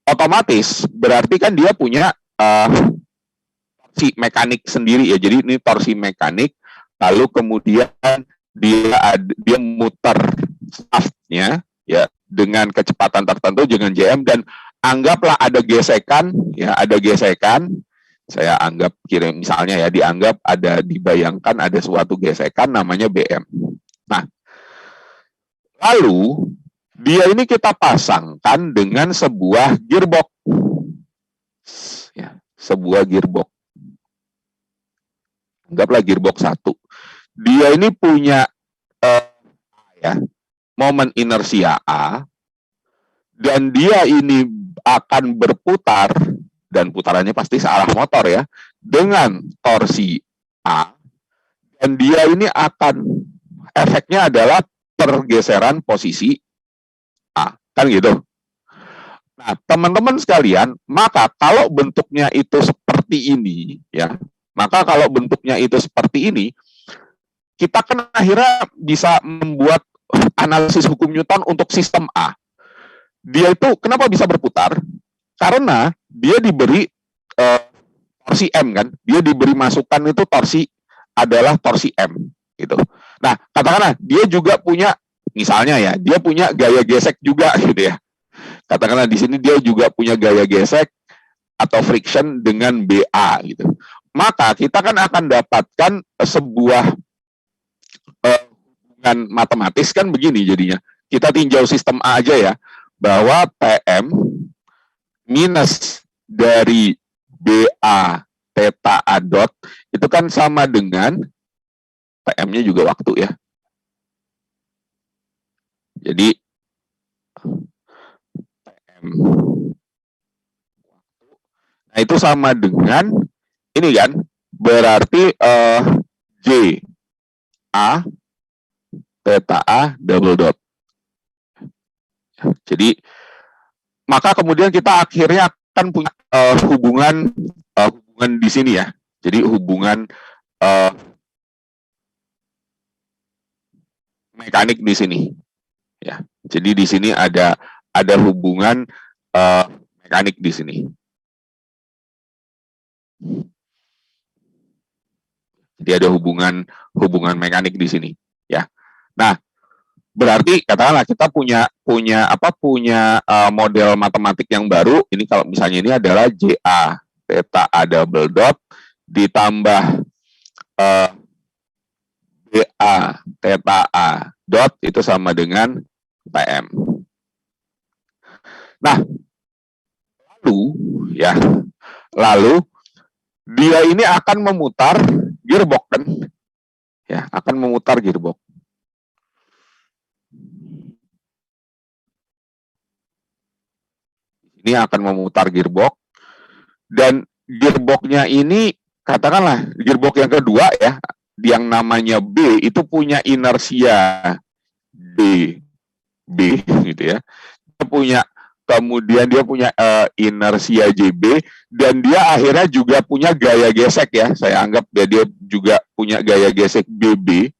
Otomatis berarti kan dia punya torsi mekanik sendiri ya. Jadi ini torsi mekanik, lalu kemudian dia muter shaftnya ya dengan kecepatan tertentu dengan JM, dan anggaplah ada gesekan ya, ada gesekan. Saya anggap misalnya ya, dianggap dibayangkan ada suatu gesekan namanya BM. Nah, lalu dia ini kita pasangkan dengan sebuah gearbox ya, sebuah gearbox. Anggaplah gearbox 1. Dia ini punya momen inersia A, dan dia ini akan berputar, dan putarannya pasti searah motor ya, dengan torsi A, dan dia ini akan efeknya adalah pergeseran posisi A, kan gitu. Nah, teman-teman sekalian, maka kalau bentuknya itu seperti ini ya, kita kan akhirnya bisa membuat analisis hukum Newton untuk sistem A. Dia itu kenapa bisa berputar? Karena dia diberi torsi M kan, dia diberi masukan itu torsi adalah torsi M gitu. Nah, katakanlah dia juga punya, misalnya ya, dia punya gaya gesek juga gitu ya. Katakanlah di sini dia juga punya gaya gesek atau friction dengan BA gitu. Maka kita kan akan dapatkan sebuah hubungan matematis kan begini jadinya. Kita tinjau sistem A aja ya, bahwa TM minus dari BA theta A dot itu kan sama dengan TM-nya juga waktu ya. Jadi TM, nah itu sama dengan ini kan, berarti J A theta A double dot. Jadi maka kemudian kita akhirnya kan punya hubungan di sini ya. Jadi hubungan mekanik di sini ya. Jadi di sini ada hubungan mekanik di sini. Jadi ada hubungan mekanik di sini ya. Nah, berarti katakanlah kita punya model matematik yang baru. Ini kalau misalnya ini adalah JA theta A double dot ditambah BA theta A dot itu sama dengan TM. Nah, lalu dia ini akan memutar gearbox kan? Ya, akan memutar gearbox. Ini akan memutar gearbox, dan gearboxnya ini katakanlah gearbox yang kedua ya, yang namanya B itu punya inersia B gitu ya. Kemudian dia punya inersia JB, dan dia akhirnya juga punya gaya gesek ya. Saya anggap dia juga punya gaya gesek BB.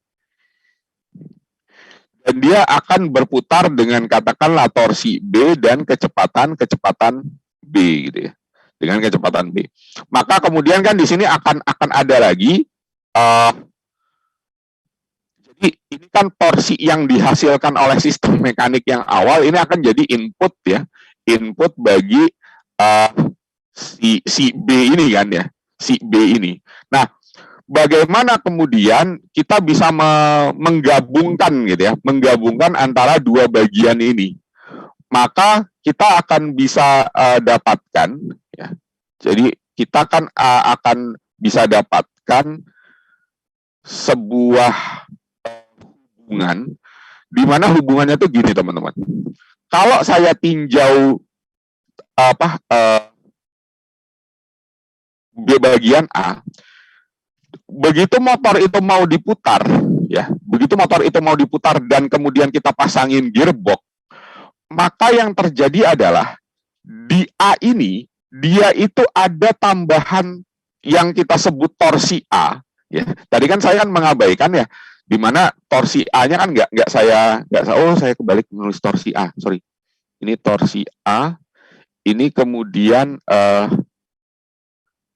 Dan dia akan berputar dengan katakanlah torsi B dan kecepatan B gitu ya. Dengan kecepatan B. Maka kemudian kan di sini akan ada lagi jadi ini kan torsi yang dihasilkan oleh sistem mekanik yang awal ini akan jadi input ya. Input bagi si B ini kan ya. Si B ini. Nah, bagaimana kemudian kita bisa menggabungkan gitu ya, menggabungkan antara dua bagian ini, maka kita akan bisa dapatkan ya. Jadi kita kan akan bisa dapatkan sebuah hubungan di mana hubungannya tuh gini teman-teman. Kalau saya tinjau B bagian A, begitu motor itu mau diputar ya, begitu motor itu mau diputar dan kemudian kita pasangin gearbox, maka yang terjadi adalah di A ini dia itu ada tambahan yang kita sebut torsi A ya. Tadi kan saya kan mengabaikan ya, di mana torsi A-nya kan saya kebalik menulis torsi A, sorry. Ini torsi A, ini kemudian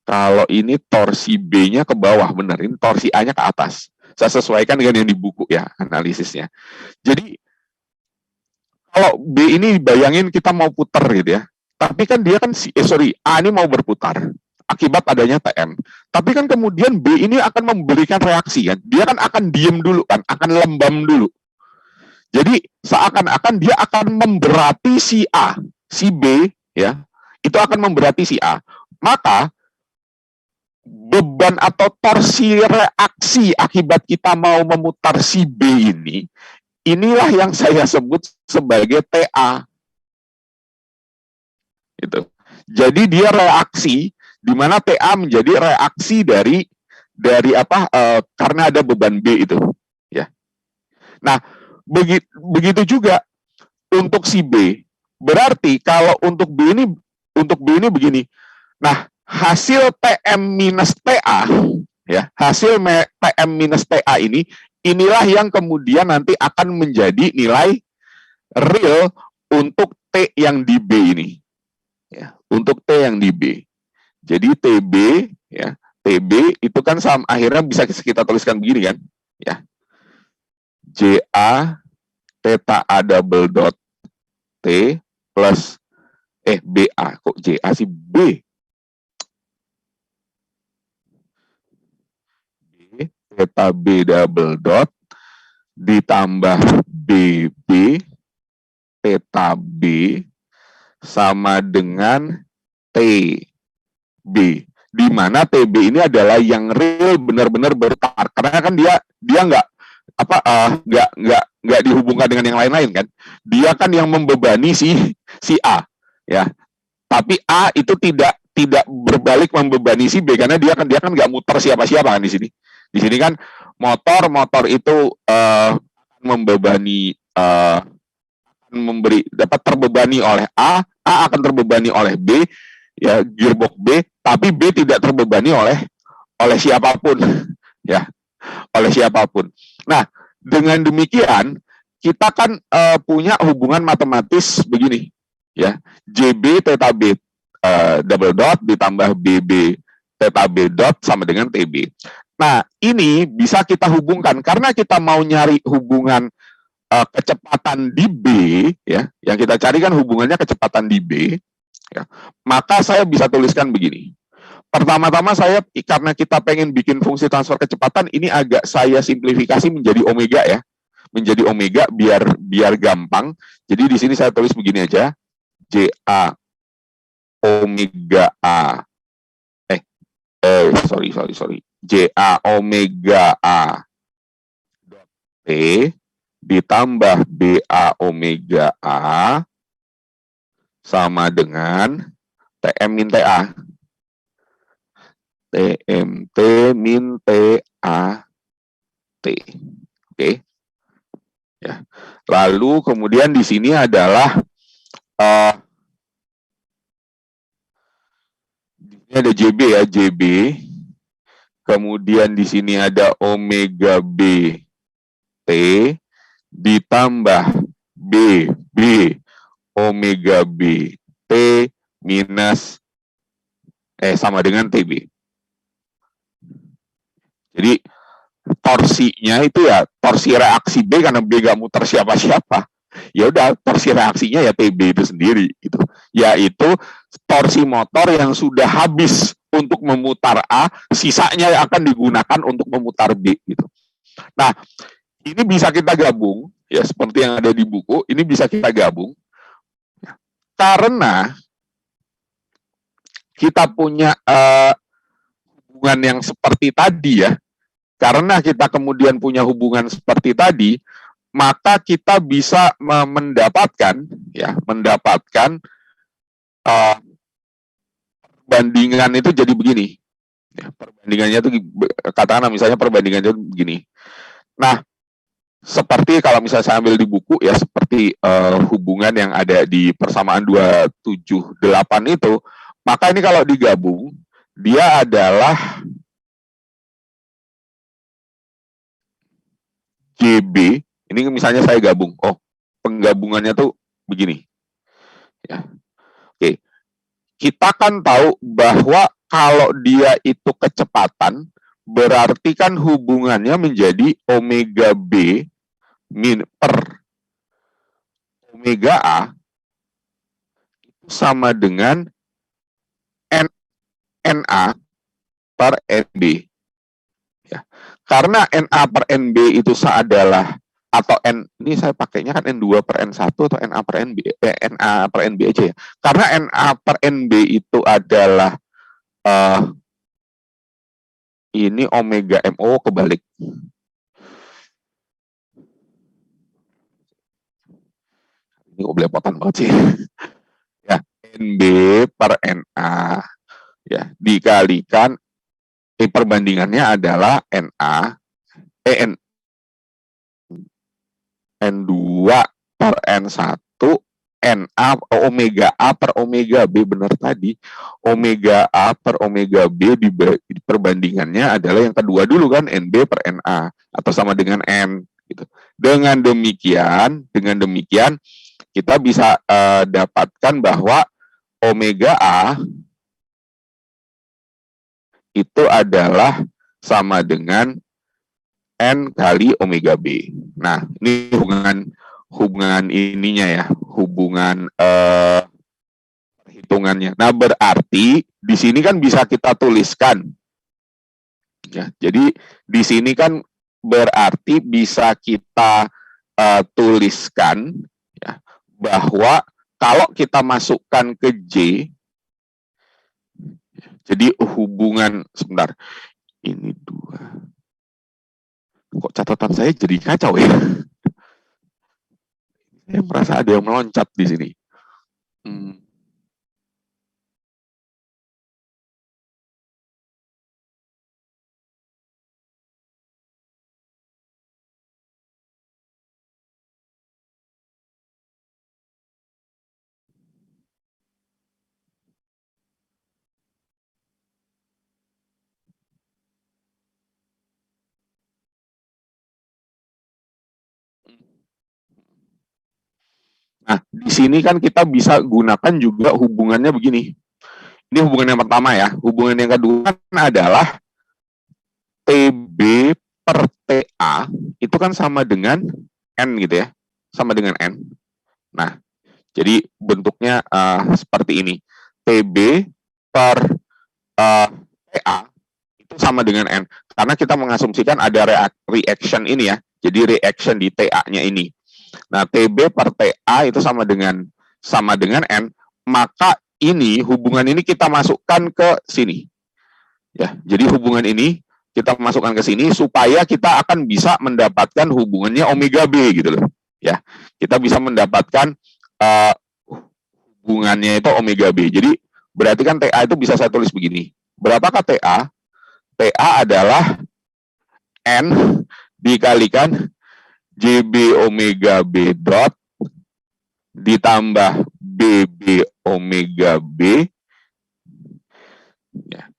kalau ini torsi B-nya ke bawah, benar. Ini torsi A-nya ke atas. Saya sesuaikan dengan yang di buku ya, analisisnya. Jadi, kalau B ini bayangin kita mau putar gitu ya. Tapi kan dia kan, A ini mau berputar. Akibat adanya TM. Tapi kan kemudian B ini akan memberikan reaksi kan. Dia kan akan diem dulu kan, akan lembam dulu. Jadi, seakan-akan dia akan memberati si A. Si B ya, itu akan memberati si A. Maka, beban atau torsi reaksi akibat kita mau memutar si B ini, inilah yang saya sebut sebagai TA. Itu. Jadi dia reaksi, di mana TA menjadi reaksi dari karena ada beban B itu. Ya. Nah, begitu juga untuk si B. Berarti kalau untuk B ini begini. Nah, hasil TM minus TA ya, hasil TM minus TA inilah yang kemudian nanti akan menjadi nilai real untuk T yang di B ini ya, untuk T yang di B. Jadi TB ya, TB itu kan akhirnya bisa kita tuliskan begini kan ya, JA theta A double dot T plus BA, kok JA sih, B theta B double dot ditambah BB theta B sama dengan TB, di mana TB ini adalah yang real benar-benar berputar, karena kan dia nggak dihubungkan dengan yang lain-lain kan, dia kan yang membebani si A ya, tapi A itu tidak berbalik membebani si B, karena dia kan nggak muter siapa-siapa kan di sini. Di sini kan motor itu membebani dapat terbebani oleh A akan terbebani oleh B, ya gearbox B, tapi B tidak terbebani oleh siapapun, ya, oleh siapapun. Nah, dengan demikian kita kan punya hubungan matematis begini, ya, JB theta B double dot ditambah BB theta B dot sama dengan TB. Nah, ini bisa kita hubungkan karena kita mau nyari hubungan kecepatan di B, ya, yang kita cari kan hubungannya kecepatan di B, ya, maka saya bisa tuliskan begini. Pertama-tama saya, karena kita pengen bikin fungsi transfer kecepatan, ini agak saya simplifikasi menjadi omega ya, menjadi omega biar gampang. Jadi di sini saya tulis begini aja, JA omega A, sorry, JA omega A T ditambah BA omega A sama dengan TM min TA. TMT min TAT. Oke. Ya. Lalu kemudian di sini adalah ini ada JB ya, JB. Kemudian di sini ada omega B T ditambah B omega B T minus sama dengan TB. Jadi torsinya itu ya torsi reaksi B karena B gak muter siapa-siapa. Ya udah torsi reaksinya ya TB itu sendiri gitu. Yaitu torsi motor yang sudah habis untuk memutar A, sisanya yang akan digunakan untuk memutar B gitu. Nah, ini bisa kita gabung ya seperti yang ada di buku, ini bisa kita gabung karena kita punya hubungan yang seperti tadi ya. Karena kita kemudian punya hubungan seperti tadi, maka kita bisa mendapatkan perbandingan itu jadi begini. Ya, perbandingannya itu katakanlah misalnya perbandingannya itu begini. Nah, seperti kalau misalnya saya ambil di buku ya seperti hubungan yang ada di persamaan 278 itu, maka ini kalau digabung dia adalah JB. Ini misalnya saya gabung. Oh, penggabungannya tuh begini. Ya. Oke. Kita kan tahu bahwa kalau dia itu kecepatan, berarti kan hubungannya menjadi omega B min per omega A itu sama dengan NA per NB. Ya. Karena NA per NB itu adalah atau ini saya pakainya kan N2 per N1 atau NA per NB, NA per NB aja ya. Karena NA per NB itu adalah ini omega MO kebalik. Ini kok belepotan banget sih. Ya, NB per NA ya dikalikan perbandingannya adalah N2 per N1 NA omega A per omega B, benar tadi. Omega A per omega B di perbandingannya adalah yang kedua dulu kan, NB per NA atau sama dengan N gitu. Dengan demikian kita bisa dapatkan bahwa omega A itu adalah sama dengan N kali omega B. Nah, ini hubungan ininya ya, hubungan perhitungannya. Nah, berarti di sini kan bisa kita tuliskan. Ya, jadi di sini kan berarti bisa kita tuliskan ya, bahwa kalau kita masukkan ke J, jadi hubungan sebentar ini 2. Kok catatan saya jadi kacau ya? Saya merasa ada yang meloncat di sini. Nah, di sini kan kita bisa gunakan juga hubungannya begini. Ini hubungan yang pertama ya. Hubungan yang kedua adalah TB per TA itu kan sama dengan N gitu ya. Sama dengan N. Nah, jadi bentuknya seperti ini. TB per TA itu sama dengan N. Karena kita mengasumsikan ada reaction ini ya. Jadi reaction di TA-nya ini. Nah, TB per TA itu sama dengan N, maka ini hubungan ini kita masukkan ke sini. Ya, jadi hubungan ini kita masukkan ke sini supaya kita akan bisa mendapatkan hubungannya omega B gitu loh. Ya, kita bisa mendapatkan hubungannya itu omega B. Jadi berarti kan TA itu bisa saya tulis begini. Berapakah TA? TA adalah N dikalikan JB omega B dot ditambah BB omega B. Ya.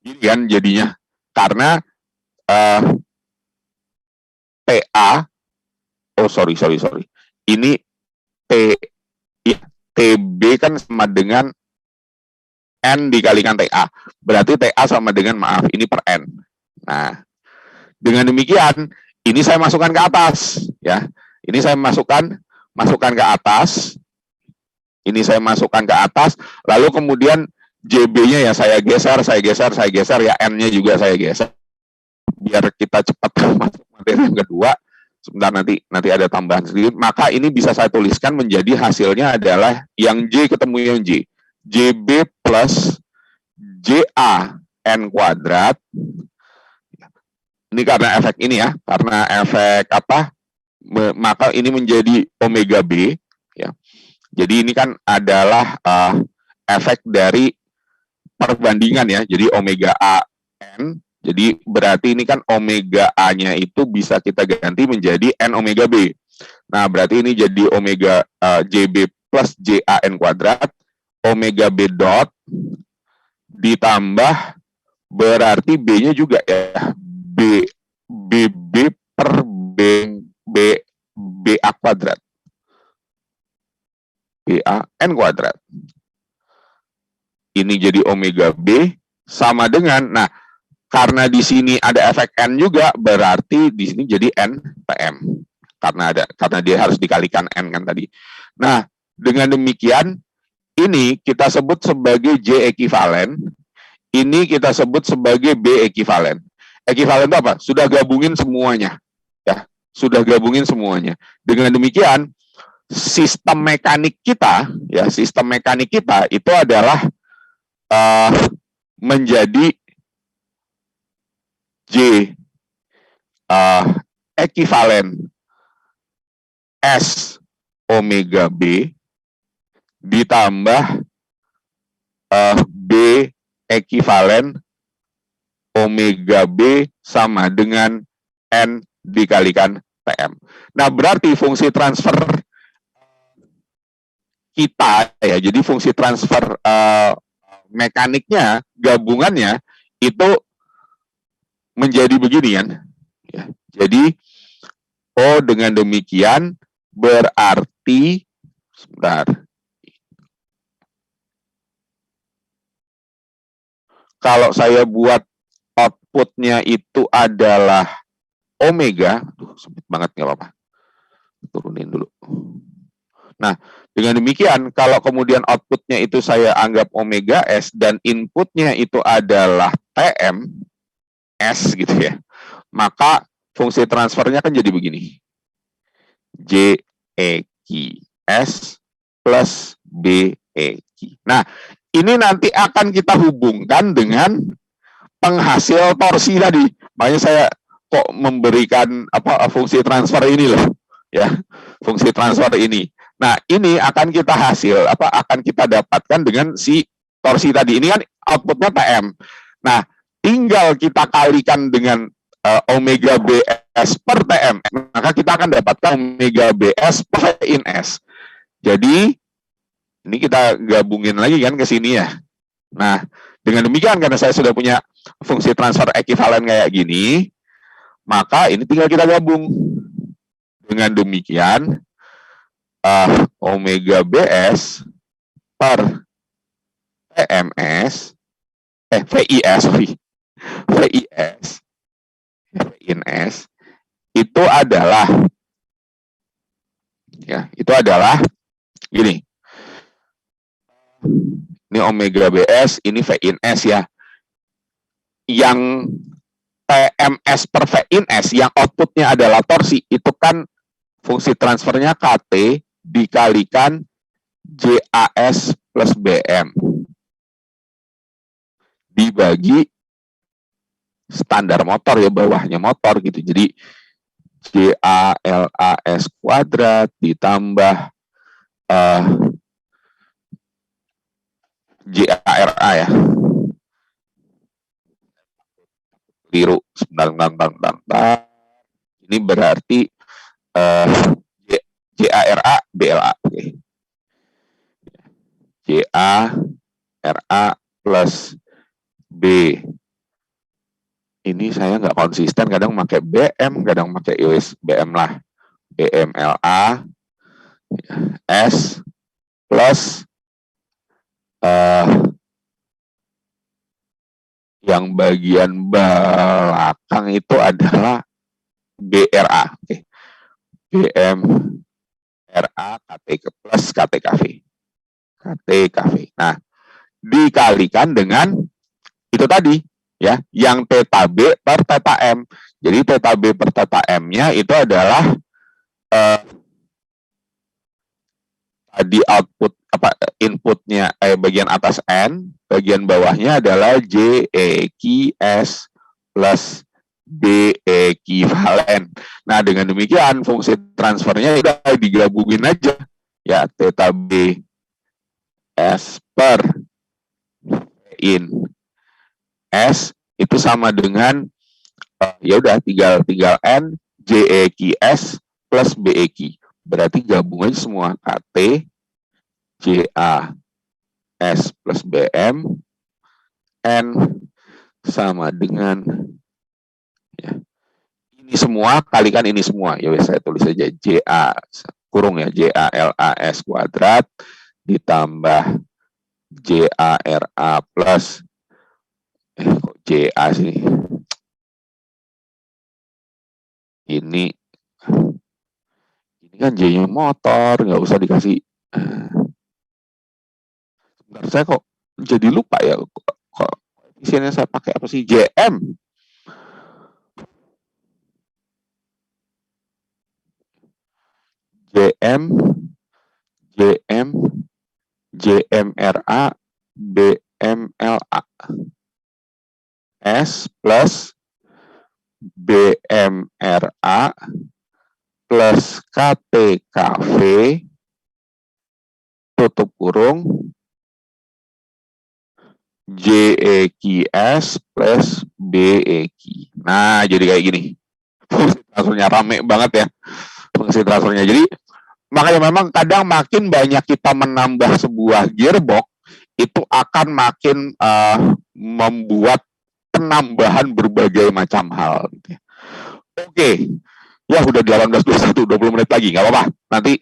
Ini kan jadinya karena TA, sorry. Ini TB kan sama dengan N dikalikan TA. Berarti TA sama dengan, maaf, ini per N. Nah, dengan demikian, ini saya masukkan ke atas. Ya, ini saya masukkan ke atas. Ini saya masukkan ke atas. Lalu kemudian JB-nya ya saya geser, ya N-nya juga saya geser. Biar kita cepat masuk materi yang kedua. Sebentar, nanti ada tambahan sedikit. Maka ini bisa saya tuliskan menjadi hasilnya adalah yang J ketemu yang J. JB plus JA N kuadrat. Ini karena efek ini ya, karena efek apa? Maka ini menjadi omega B. Ya. Jadi ini kan adalah efek dari perbandingan ya. Jadi omega A N. Jadi berarti ini kan omega A-nya itu bisa kita ganti menjadi N omega B. Nah, berarti ini jadi omega JB plus JAN kuadrat, omega B dot, ditambah berarti B-nya juga ya, BB per BA kuadrat. BAN kuadrat. Ini jadi omega B sama dengan, nah, karena di sini ada efek N juga, berarti di sini jadi N PM. Karena dia harus dikalikan N kan tadi. Nah, dengan demikian, ini kita sebut sebagai J ekivalen, ini kita sebut sebagai B ekivalen. Ekivalen itu apa? Sudah gabungin semuanya. Ya, sudah gabungin semuanya. Dengan demikian, sistem mekanik kita itu adalah menjadi J ekivalen S omega B ditambah B ekivalen omega B sama dengan N dikalikan TM. Nah, berarti fungsi transfer kita ya, jadi fungsi transfer mekaniknya, gabungannya itu menjadi begini kan. Ya, jadi dengan demikian berarti sebentar. Kalau saya buat outputnya itu adalah omega, sempit banget nggak apa-apa. Turunin dulu. Nah, dengan demikian, kalau kemudian outputnya itu saya anggap omega S dan inputnya itu adalah TM S gitu ya, maka fungsi transfernya kan jadi begini. J E Q S plus B E Q. Nah, ini nanti akan kita hubungkan dengan penghasil torsi tadi. Makanya saya kok memberikan fungsi transfer ini loh, ya, fungsi transfer ini. Nah, ini akan kita akan kita dapatkan dengan si torsi tadi. Ini kan outputnya TM. Nah, tinggal kita kalikan dengan omega BS per TM, maka kita akan dapatkan omega BS per in S. Jadi, ini kita gabungin lagi kan ke sini ya. Nah, dengan demikian karena saya sudah punya fungsi transfer ekivalen kayak gini, maka ini tinggal kita gabung. Dengan demikian, omega BS per PMS, VIS, sorry, VIS, VINS, itu adalah, ya, itu adalah gini. Ini omega BS, ini VINS ya. Yang PMS per VINS, yang outputnya adalah torsi, itu kan fungsi transfernya KT dikalikan JAS plus BM dibagi standar motor ya, bawahnya motor gitu. Jadi JALAS kuadrat ditambah JARA ya. Biru sebentar. Ini berarti JARA BLA. Oke. JARA plus B. Ini saya nggak konsisten, kadang pakai BM, kadang pakai US BM lah. BMLA S plus yang bagian belakang itu adalah BRA. Oke. BMRA plus KTKV. Nah, dikalikan dengan itu tadi ya, yang theta B per theta M. Jadi theta B per theta M-nya itu adalah tadi output inputnya bagian atas N, bagian bawahnya adalah JEQS plus B ekivalen. Nah, dengan demikian fungsi transfernya udah digabungin aja ya, theta B S per in S itu sama dengan ya udah tinggal N JEQS plus BEQ. Berarti gabung aja semua KT JAS plus BM N sama dengan ya, ini semua kalikan ini semua. Ya saya tulis saja JA kurung ya, JALAS kuadrat ditambah JARA plus kok JA sih, ini kan J-nya motor, nggak usah dikasih. Sebentar, saya kok jadi lupa ya, kok isinya saya pakai apa sih, JM. JMRA BMLA S plus BMRA plus KTKV tutup kurung JEQS plus BEQ. Nah, jadi kayak gini. Fungsi transfernya rame banget ya. Fungsi transfernya. Jadi makanya memang kadang makin banyak kita menambah sebuah gearbox, itu akan makin membuat penambahan berbagai macam hal. Oke, ya udah 18:21, 20 menit lagi, nggak apa-apa. Nanti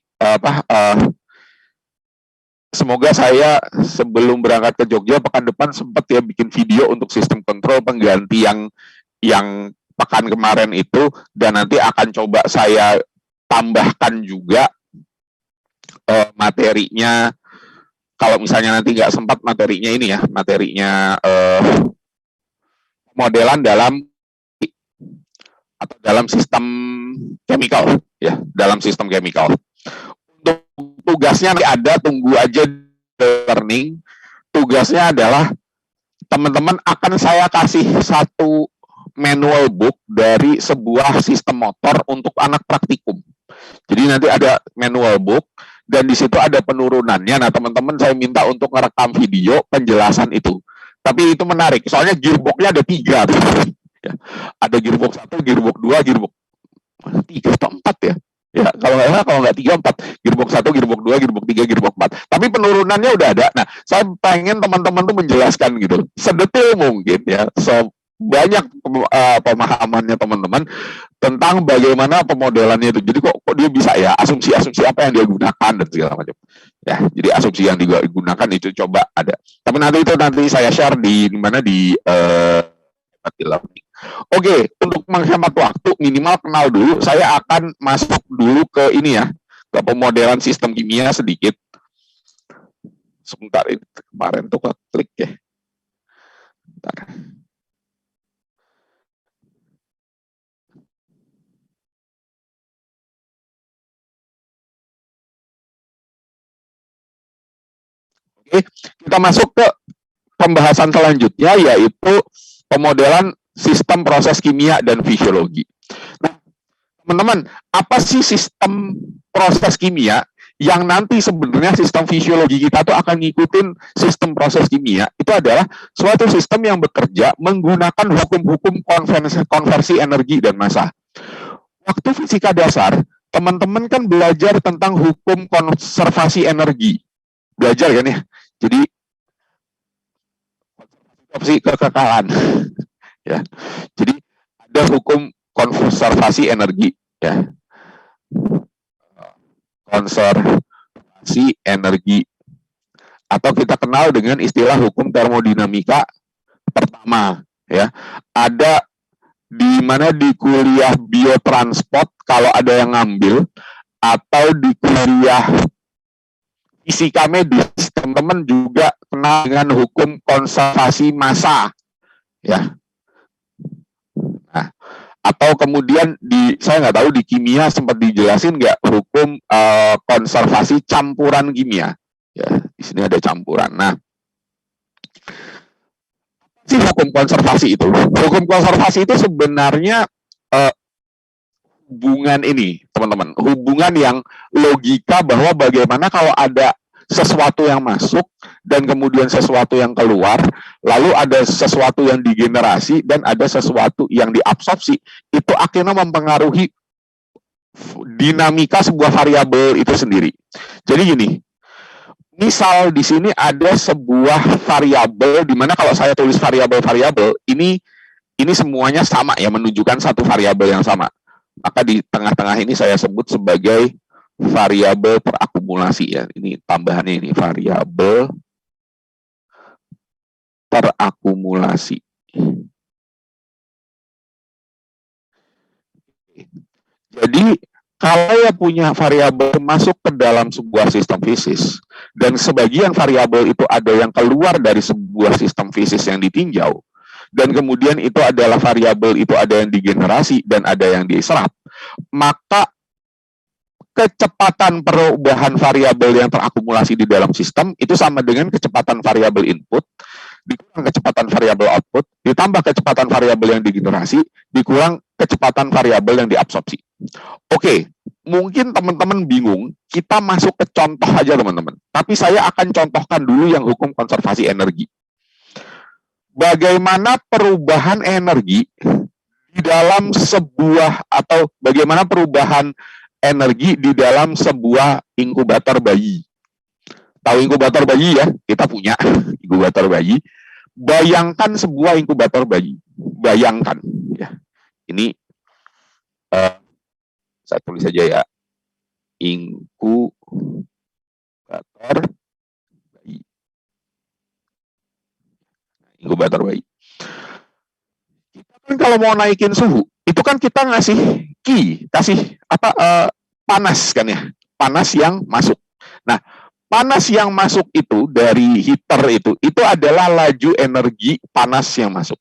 semoga saya sebelum berangkat ke Jogja pekan depan sempat ya bikin video untuk sistem kontrol pengganti yang pekan kemarin itu, dan nanti akan coba saya tambahkan juga materinya. Kalau misalnya nanti nggak sempat materinya ini ya, materinya modelan dalam sistem chemical ya, dalam sistem chemical. Untuk tugasnya nanti ada, tunggu aja learning. Tugasnya adalah teman-teman akan saya kasih satu manual book dari sebuah sistem motor untuk anak praktikum. Jadi nanti ada manual book dan di situ ada penurunannya. Nah, teman-teman saya minta untuk merekam video penjelasan itu. Tapi itu menarik, soalnya gearbox-nya ada 3. Ya. Ada gearbox 1, gearbox 2, gearbox 3 atau 4 ya. Ya, kalau nggak 3, 4. Gearbox 1, gearbox 2, gearbox 3, gearbox 4. Tapi penurunannya udah ada. Nah, saya pengen teman-teman tuh menjelaskan gitu, sedetil mungkin ya. So, banyak pemahamannya teman-teman. tentang bagaimana pemodelannya itu. Jadi kok dia bisa ya, asumsi-asumsi apa yang dia gunakan dan segala macam. Ya, jadi asumsi yang digunakan itu coba ada. Tapi nanti saya share di mana di Oke, untuk menghemat waktu minimal kenal dulu. Saya akan masuk dulu ke ini ya, ke pemodelan sistem kimia sedikit. Sebentar, ini kemarin tuh klik ya. Bentar. Oke, kita masuk ke pembahasan selanjutnya, yaitu pemodelan sistem proses kimia dan fisiologi. Nah, teman-teman, apa sih sistem proses kimia yang nanti sebenarnya sistem fisiologi kita tuh akan ngikutin sistem proses kimia? Itu adalah suatu sistem yang bekerja menggunakan hukum-hukum konversi energi dan massa. Waktu fisika dasar, teman-teman kan belajar tentang hukum konservasi energi. Belajar kan ya? Jadi opsi kekekalan. Ya. Jadi ada hukum konservasi energi ya. Konservasi energi atau kita kenal dengan istilah hukum termodinamika pertama ya. Ada di mana di kuliah biotransport kalau ada yang ngambil, atau di kuliah fisika medis teman-teman juga kenal dengan hukum konservasi massa ya. Nah, atau kemudian saya nggak tahu di kimia sempat dijelasin nggak hukum konservasi campuran kimia ya. Di sini ada campuran. Nah, si hukum konservasi itu, sebenarnya hubungan ini, teman-teman, hubungan yang logika bahwa bagaimana kalau ada sesuatu yang masuk dan kemudian sesuatu yang keluar, lalu ada sesuatu yang digenerasi dan ada sesuatu yang diabsorpsi, itu akhirnya mempengaruhi dinamika sebuah variabel itu sendiri. Jadi gini, misal di sini ada sebuah variabel di mana kalau saya tulis variabel-variabel ini semuanya sama ya, menunjukkan satu variabel yang sama. Maka di tengah-tengah ini saya sebut sebagai variabel terakumulasi ya. Ini tambahannya ini variabel terakumulasi. Jadi kalau ya punya variabel masuk ke dalam sebuah sistem fisis dan sebagian variabel itu ada yang keluar dari sebuah sistem fisis yang ditinjau, dan kemudian itu adalah variabel itu ada yang digenerasi dan ada yang diserap, maka kecepatan perubahan variabel yang terakumulasi di dalam sistem itu sama dengan kecepatan variabel input dikurang kecepatan variabel output ditambah kecepatan variabel yang digenerasi dikurang kecepatan variabel yang diabsorpsi. Oke, mungkin teman-teman bingung, kita masuk ke contoh aja teman-teman. Tapi saya akan contohkan dulu yang hukum konservasi energi. Bagaimana perubahan energi di dalam sebuah, atau bagaimana perubahan energi di dalam sebuah inkubator bayi. Tahu inkubator bayi ya? Kita punya inkubator bayi. Bayangkan sebuah inkubator bayi. Bayangkan ya. Ini saya tulis saja ya. Inkubator bayi. Inkubator bayi. Kita kan kalau mau naikin suhu, itu kan kita ngasih kasih panas kan ya, panas yang masuk. Nah, panas yang masuk itu dari heater itu adalah laju energi panas yang masuk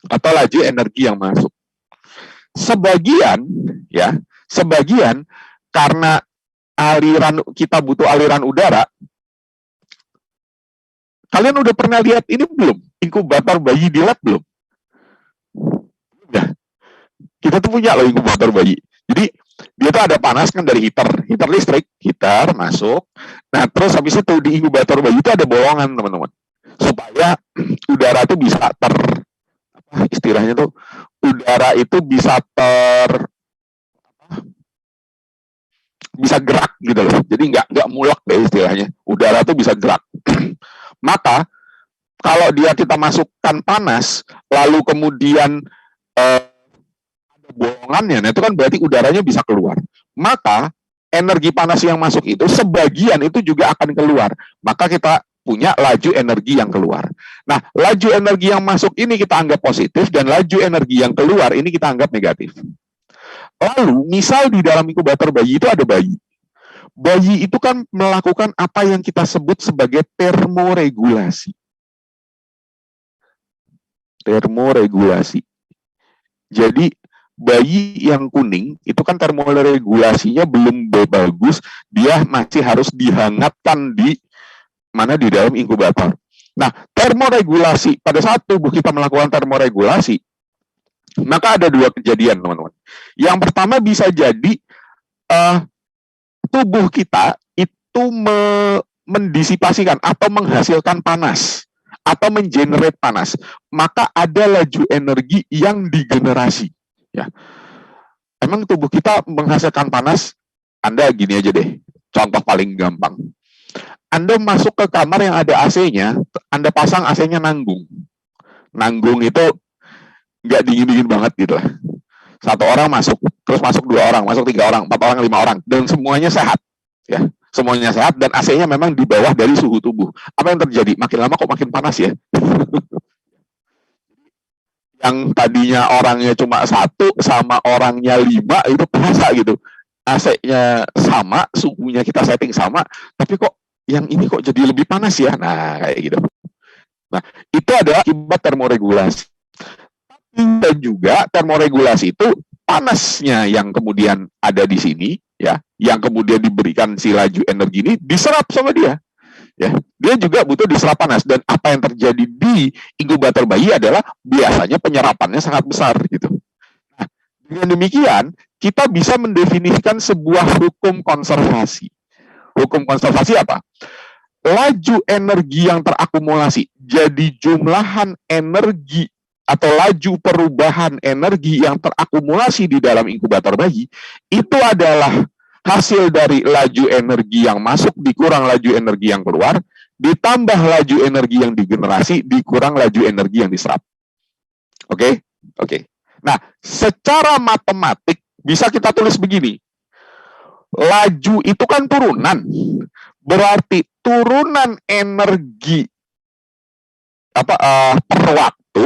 atau laju energi yang masuk. Sebagian karena kita butuh aliran udara. Kalian udah pernah lihat ini belum? Inkubator bayi di lab belum? Udah. Kita tuh punya loh inkubator bayi. Jadi dia tuh ada panas kan dari heater listrik, heater masuk. Nah, terus habis itu di inkubator bayi itu ada bolongan, teman-teman. Supaya udara tuh bisa istilahnya tuh udara itu bisa bisa gerak gitu loh. Jadi nggak mulek deh istilahnya. Udara tuh bisa gerak. Maka kalau kita masukkan panas, lalu kemudian bolongannya, nah itu kan berarti udaranya bisa keluar. Maka energi panas yang masuk itu sebagian itu juga akan keluar. Maka kita punya laju energi yang keluar. Nah, laju energi yang masuk ini kita anggap positif dan laju energi yang keluar ini kita anggap negatif. Lalu, misal di dalam inkubator bayi itu ada bayi. Bayi itu kan melakukan apa yang kita sebut sebagai termoregulasi. Termoregulasi. Jadi, bayi yang kuning itu kan termoregulasinya belum bagus, dia masih harus dihangatkan di dalam inkubator. Nah, termoregulasi, pada saat tubuh kita melakukan termoregulasi, maka ada dua kejadian, teman-teman. Yang pertama bisa jadi tubuh kita itu mendisipasikan atau menghasilkan panas atau mengenerate panas. Maka ada laju energi yang digenerasi. Ya. Emang tubuh kita menghasilkan panas? Anda gini aja deh, contoh paling gampang. Anda masuk ke kamar yang ada AC-nya, Anda pasang AC-nya nanggung. Nanggung itu nggak dingin-dingin banget gitu lah. Satu orang masuk, terus masuk 2 orang, masuk 3 orang, 4 orang, 5 orang, dan semuanya sehat. Ya, semuanya sehat dan AC-nya memang di bawah dari suhu tubuh. Apa yang terjadi? Makin lama kok makin panas ya. Yang tadinya orangnya cuma 1 sama orangnya 5 itu terasa gitu. AC-nya sama, suhunya kita setting sama, tapi kok yang ini kok jadi lebih panas ya. Nah, kayak gitu. Nah, itu adalah akibat termoregulasi. Dan juga termoregulasi itu panasnya yang kemudian ada di sini, ya, yang kemudian diberikan si laju energi ini diserap sama dia. Ya, dia juga butuh diserap panas, dan apa yang terjadi di inkubator bayi adalah biasanya penyerapannya sangat besar gitu. Nah, dengan demikian kita bisa mendefinisikan sebuah hukum konservasi. Hukum konservasi apa? Laju energi yang terakumulasi jadi jumlahan energi atau laju perubahan energi yang terakumulasi di dalam inkubator bayi itu adalah hasil dari laju energi yang masuk dikurang laju energi yang keluar, ditambah laju energi yang digenerasi dikurang laju energi yang diserap. Oke? Oke. Nah, secara matematik bisa kita tulis begini. Laju itu kan turunan. Berarti turunan energi per waktu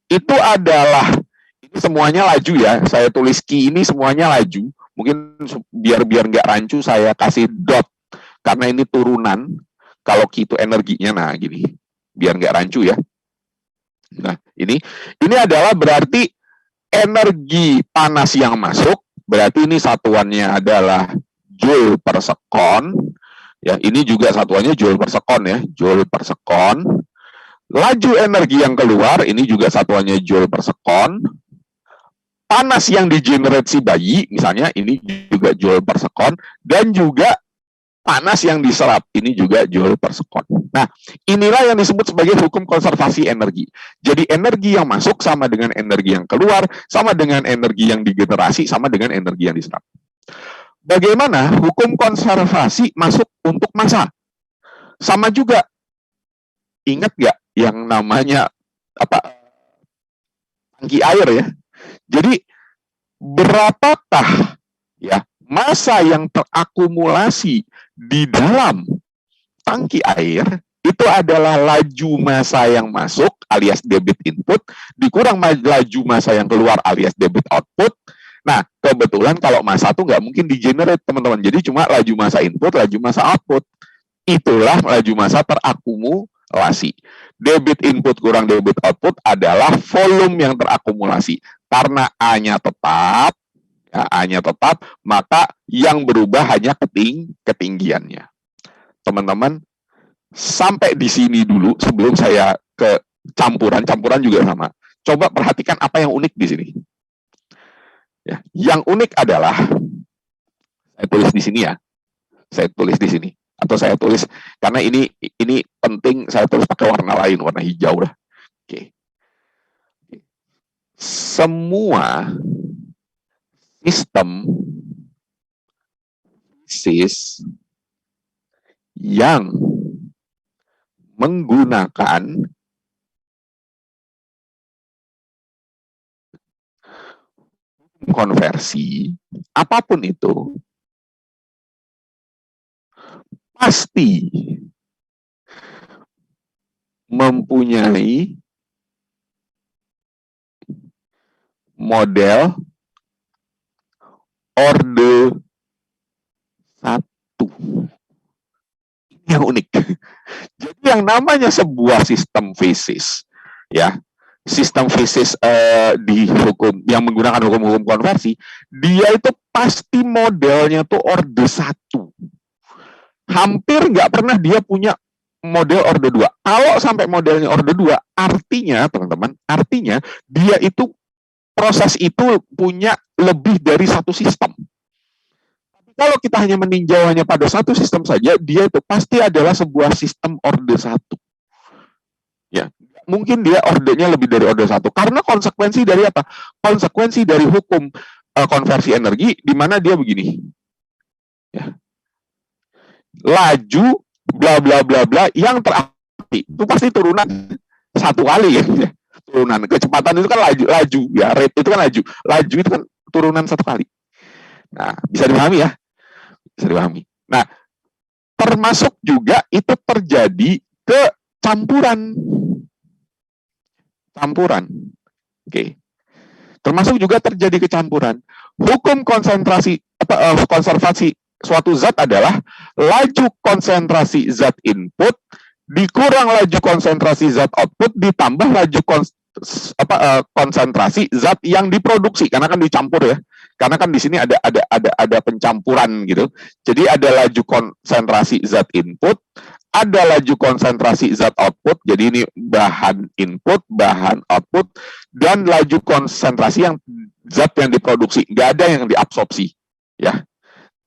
itu adalah, ini semuanya laju ya. Saya tulis Q ini semuanya laju. Mungkin biar nggak rancu saya kasih dot karena ini turunan. Kalau Q itu energinya, nah gini, biar nggak rancu ya. Nah ini adalah berarti energi panas yang masuk, berarti ini satuannya adalah joule per sekon. Ya, ini juga satuannya joule per sekon ya, joule per sekon. Laju energi yang keluar ini juga satuannya joule per sekon. Panas yang digenerate si bayi, misalnya ini juga joule per sekon, dan juga panas yang diserap, ini juga joule per sekon. Nah, inilah yang disebut sebagai hukum konservasi energi. Jadi energi yang masuk sama dengan energi yang keluar, sama dengan energi yang digenerasi, sama dengan energi yang diserap. Bagaimana hukum konservasi masuk untuk massa? Sama juga. Ingat nggak yang namanya tangki air ya? Jadi berapakah ya massa yang terakumulasi di dalam tangki air itu adalah laju massa yang masuk alias debit input dikurang laju massa yang keluar alias debit output. Nah, kebetulan kalau massa itu nggak mungkin di-generate, teman-teman. Jadi cuma laju massa input, laju massa output. Itulah laju massa terakumulasi. Debit input kurang debit output adalah volume yang terakumulasi. Karena A-nya tetap, ya, A-nya tetap, maka yang berubah hanya ketinggiannya. Teman-teman, sampai di sini dulu sebelum saya ke campuran juga sama. Coba perhatikan apa yang unik di sini. Ya, yang unik adalah saya tulis di sini ya. Saya tulis di sini atau saya tulis karena ini penting, saya tulis pakai warna lain, warna hijau lah. Oke. Semua sistem yang menggunakan konversi, apapun itu, pasti mempunyai model orde 1. Ini yang unik. Jadi yang namanya sebuah sistem fisis, ya, sistem fisis di hukum yang menggunakan hukum-hukum konversi, dia itu pasti modelnya tuh orde 1. Hampir nggak pernah dia punya model orde 2. Kalau sampai modelnya orde 2, artinya, teman-teman, artinya dia itu proses itu punya lebih dari satu sistem. Tapi kalau kita hanya meninjauannya pada satu sistem saja, dia itu pasti adalah sebuah sistem orde 1. Ya, mungkin dia ordenya lebih dari orde 1. Karena konsekuensi dari apa? Konsekuensi dari hukum konversi energi, di mana dia begini. Ya. Laju bla bla bla bla yang terarti itu pasti turunan satu kali ya. Turunan kecepatan itu kan laju ya, rate itu kan laju itu kan turunan satu kali. Nah, bisa dipahami ya, bisa dipahami. Nah, termasuk juga itu terjadi kecampuran. Oke. Termasuk juga terjadi kecampuran. Hukum konsentrasi konservasi suatu zat adalah laju konsentrasi zat input dikurang laju konsentrasi zat output ditambah laju konsentrasi zat yang diproduksi, karena kan dicampur ya. Karena kan di sini ada pencampuran gitu. Jadi ada laju konsentrasi zat input, ada laju konsentrasi zat output. Jadi ini bahan input, bahan output, dan laju konsentrasi yang zat yang diproduksi. Nggak ada yang diabsorpsi, ya.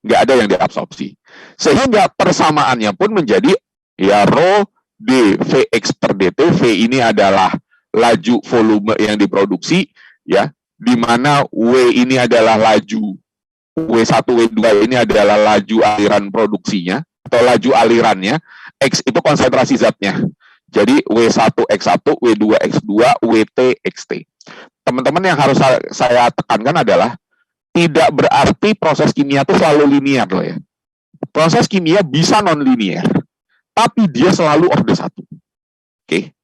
Nggak ada yang diabsorpsi. Sehingga persamaannya pun menjadi ya rho dVx per dt. V ini adalah laju volume yang diproduksi, ya, di mana W ini adalah laju W1, W2 ini adalah laju aliran produksinya atau laju alirannya, X itu konsentrasi zatnya. Jadi W1 X1, W2 X2, WT XT. Teman-teman yang harus saya tekankan adalah tidak berarti proses kimia itu selalu linear loh ya. Proses kimia bisa non-linear, tapi dia selalu orde 1. Oke.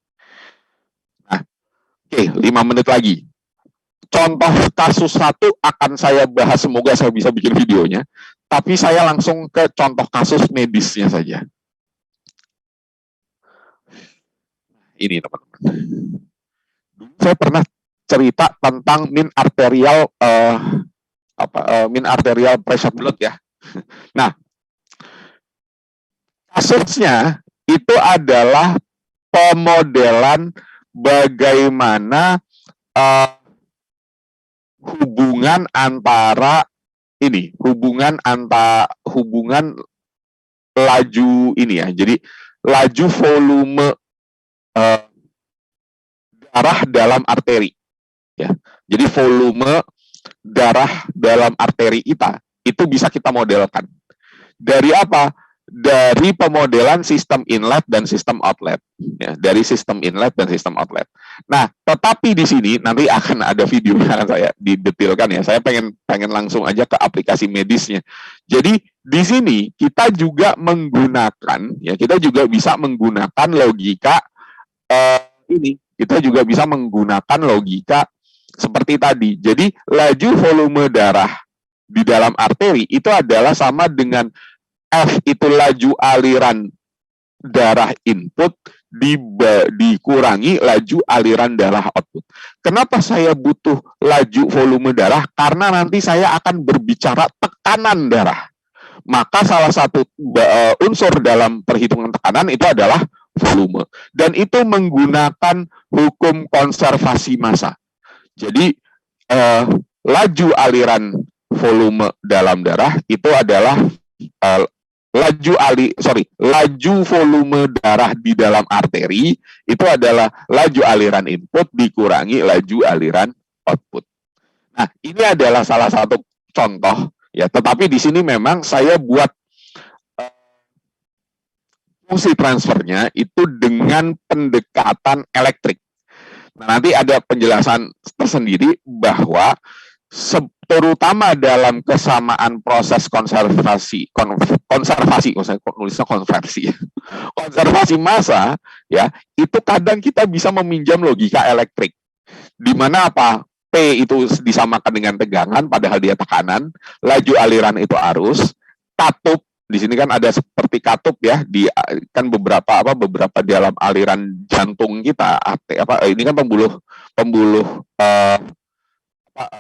Nah, oke, 5 menit lagi. Contoh kasus 1 akan saya bahas, semoga saya bisa bikin videonya, tapi saya langsung ke contoh kasus medisnya saja. Ini teman-teman. Saya pernah cerita tentang min arterial min arterial pressure blood ya. Nah, kasusnya itu adalah pemodelan bagaimana hubungan antara hubungan laju ini ya. Jadi laju volume darah dalam arteri ya. Jadi volume darah dalam arteri kita itu bisa kita modelkan. Dari apa? Dari pemodelan sistem inlet dan sistem outlet. Ya, dari sistem inlet dan sistem outlet. Nah, tetapi di sini nanti akan ada video yang akan saya didetailkan ya. Saya pengen langsung aja ke aplikasi medisnya. Jadi di sini kita juga menggunakan ya, kita juga bisa menggunakan logika kita juga bisa menggunakan logika seperti tadi. Jadi laju volume darah di dalam arteri itu adalah sama dengan F itu laju aliran darah input dikurangi laju aliran darah output. Kenapa saya butuh laju volume darah? Karena nanti saya akan berbicara tekanan darah. Maka salah satu unsur dalam perhitungan tekanan itu adalah volume. Dan itu menggunakan hukum konservasi massa. Jadi laju aliran volume dalam darah itu adalah laju volume darah di dalam arteri itu adalah laju aliran input dikurangi laju aliran output. Nah, ini adalah salah satu contoh ya, tetapi di sini memang saya buat fungsi transfernya itu dengan pendekatan elektrik. Nah, nanti ada penjelasan tersendiri bahwa terutama dalam kesamaan proses konservasi, maksudnya nulisnya konversi, konservasi massa, ya, itu kadang kita bisa meminjam logika elektrik, di mana apa? P itu disamakan dengan tegangan, padahal dia tekanan, laju aliran itu arus, katup di sini kan ada seperti katup ya, di kan beberapa dalam aliran jantung kita, ini kan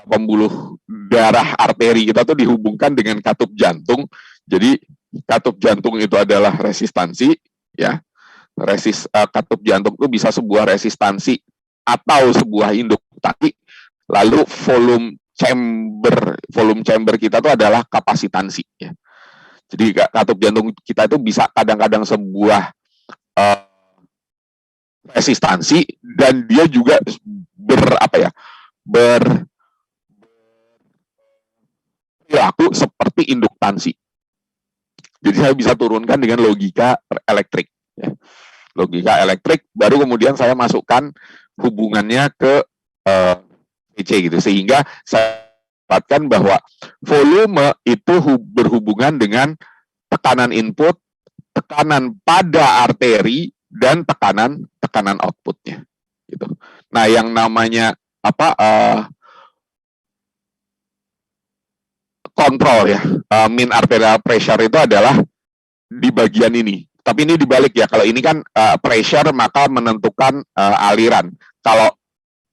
pembuluh darah arteri kita tuh dihubungkan dengan katup jantung. Jadi katup jantung itu adalah resistansi, ya. Katup jantung itu bisa sebuah resistansi atau sebuah induktasi. Lalu volume chamber kita itu adalah kapasitansi, ya. Jadi katup jantung kita itu bisa kadang-kadang sebuah resistansi, dan dia juga berperilaku seperti induktansi. Jadi saya bisa turunkan dengan logika elektrik, ya. Logika elektrik, baru kemudian saya masukkan hubungannya ke PC gitu, sehingga saya dapatkan bahwa volume itu berhubungan dengan tekanan input, tekanan pada arteri, dan tekanan outputnya, gitu. Nah, yang namanya kontrol, ya, mean arterial pressure itu adalah di bagian ini. Tapi ini dibalik, ya. Kalau ini kan pressure maka menentukan aliran. Kalau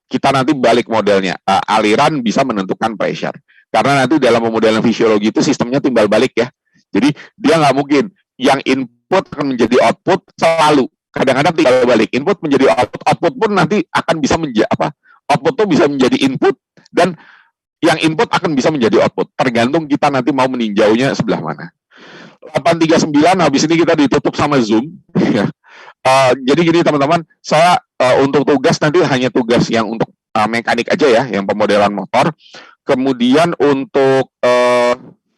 kita nanti balik modelnya, aliran bisa menentukan pressure. Karena nanti dalam pemodelan fisiologi itu sistemnya timbal balik, ya. Jadi dia nggak mungkin yang input akan menjadi output selalu. Kadang-kadang timbal balik, input menjadi output pun nanti akan bisa menjadi output tuh bisa menjadi input, dan yang input akan bisa menjadi output. Tergantung kita nanti mau meninjaunya sebelah mana. 839, habis ini kita ditutup sama Zoom. Jadi gini teman-teman, saya untuk tugas nanti hanya tugas yang untuk mekanik aja, ya, yang pemodelan motor. Kemudian untuk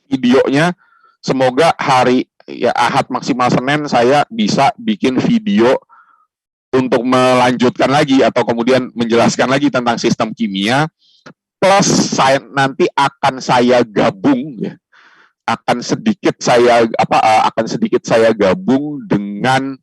videonya, semoga hari Ahad maksimal Senin saya bisa bikin video untuk melanjutkan lagi atau kemudian menjelaskan lagi tentang sistem kimia. Plus nanti akan saya gabung, ya. Akan sedikit saya gabung dengan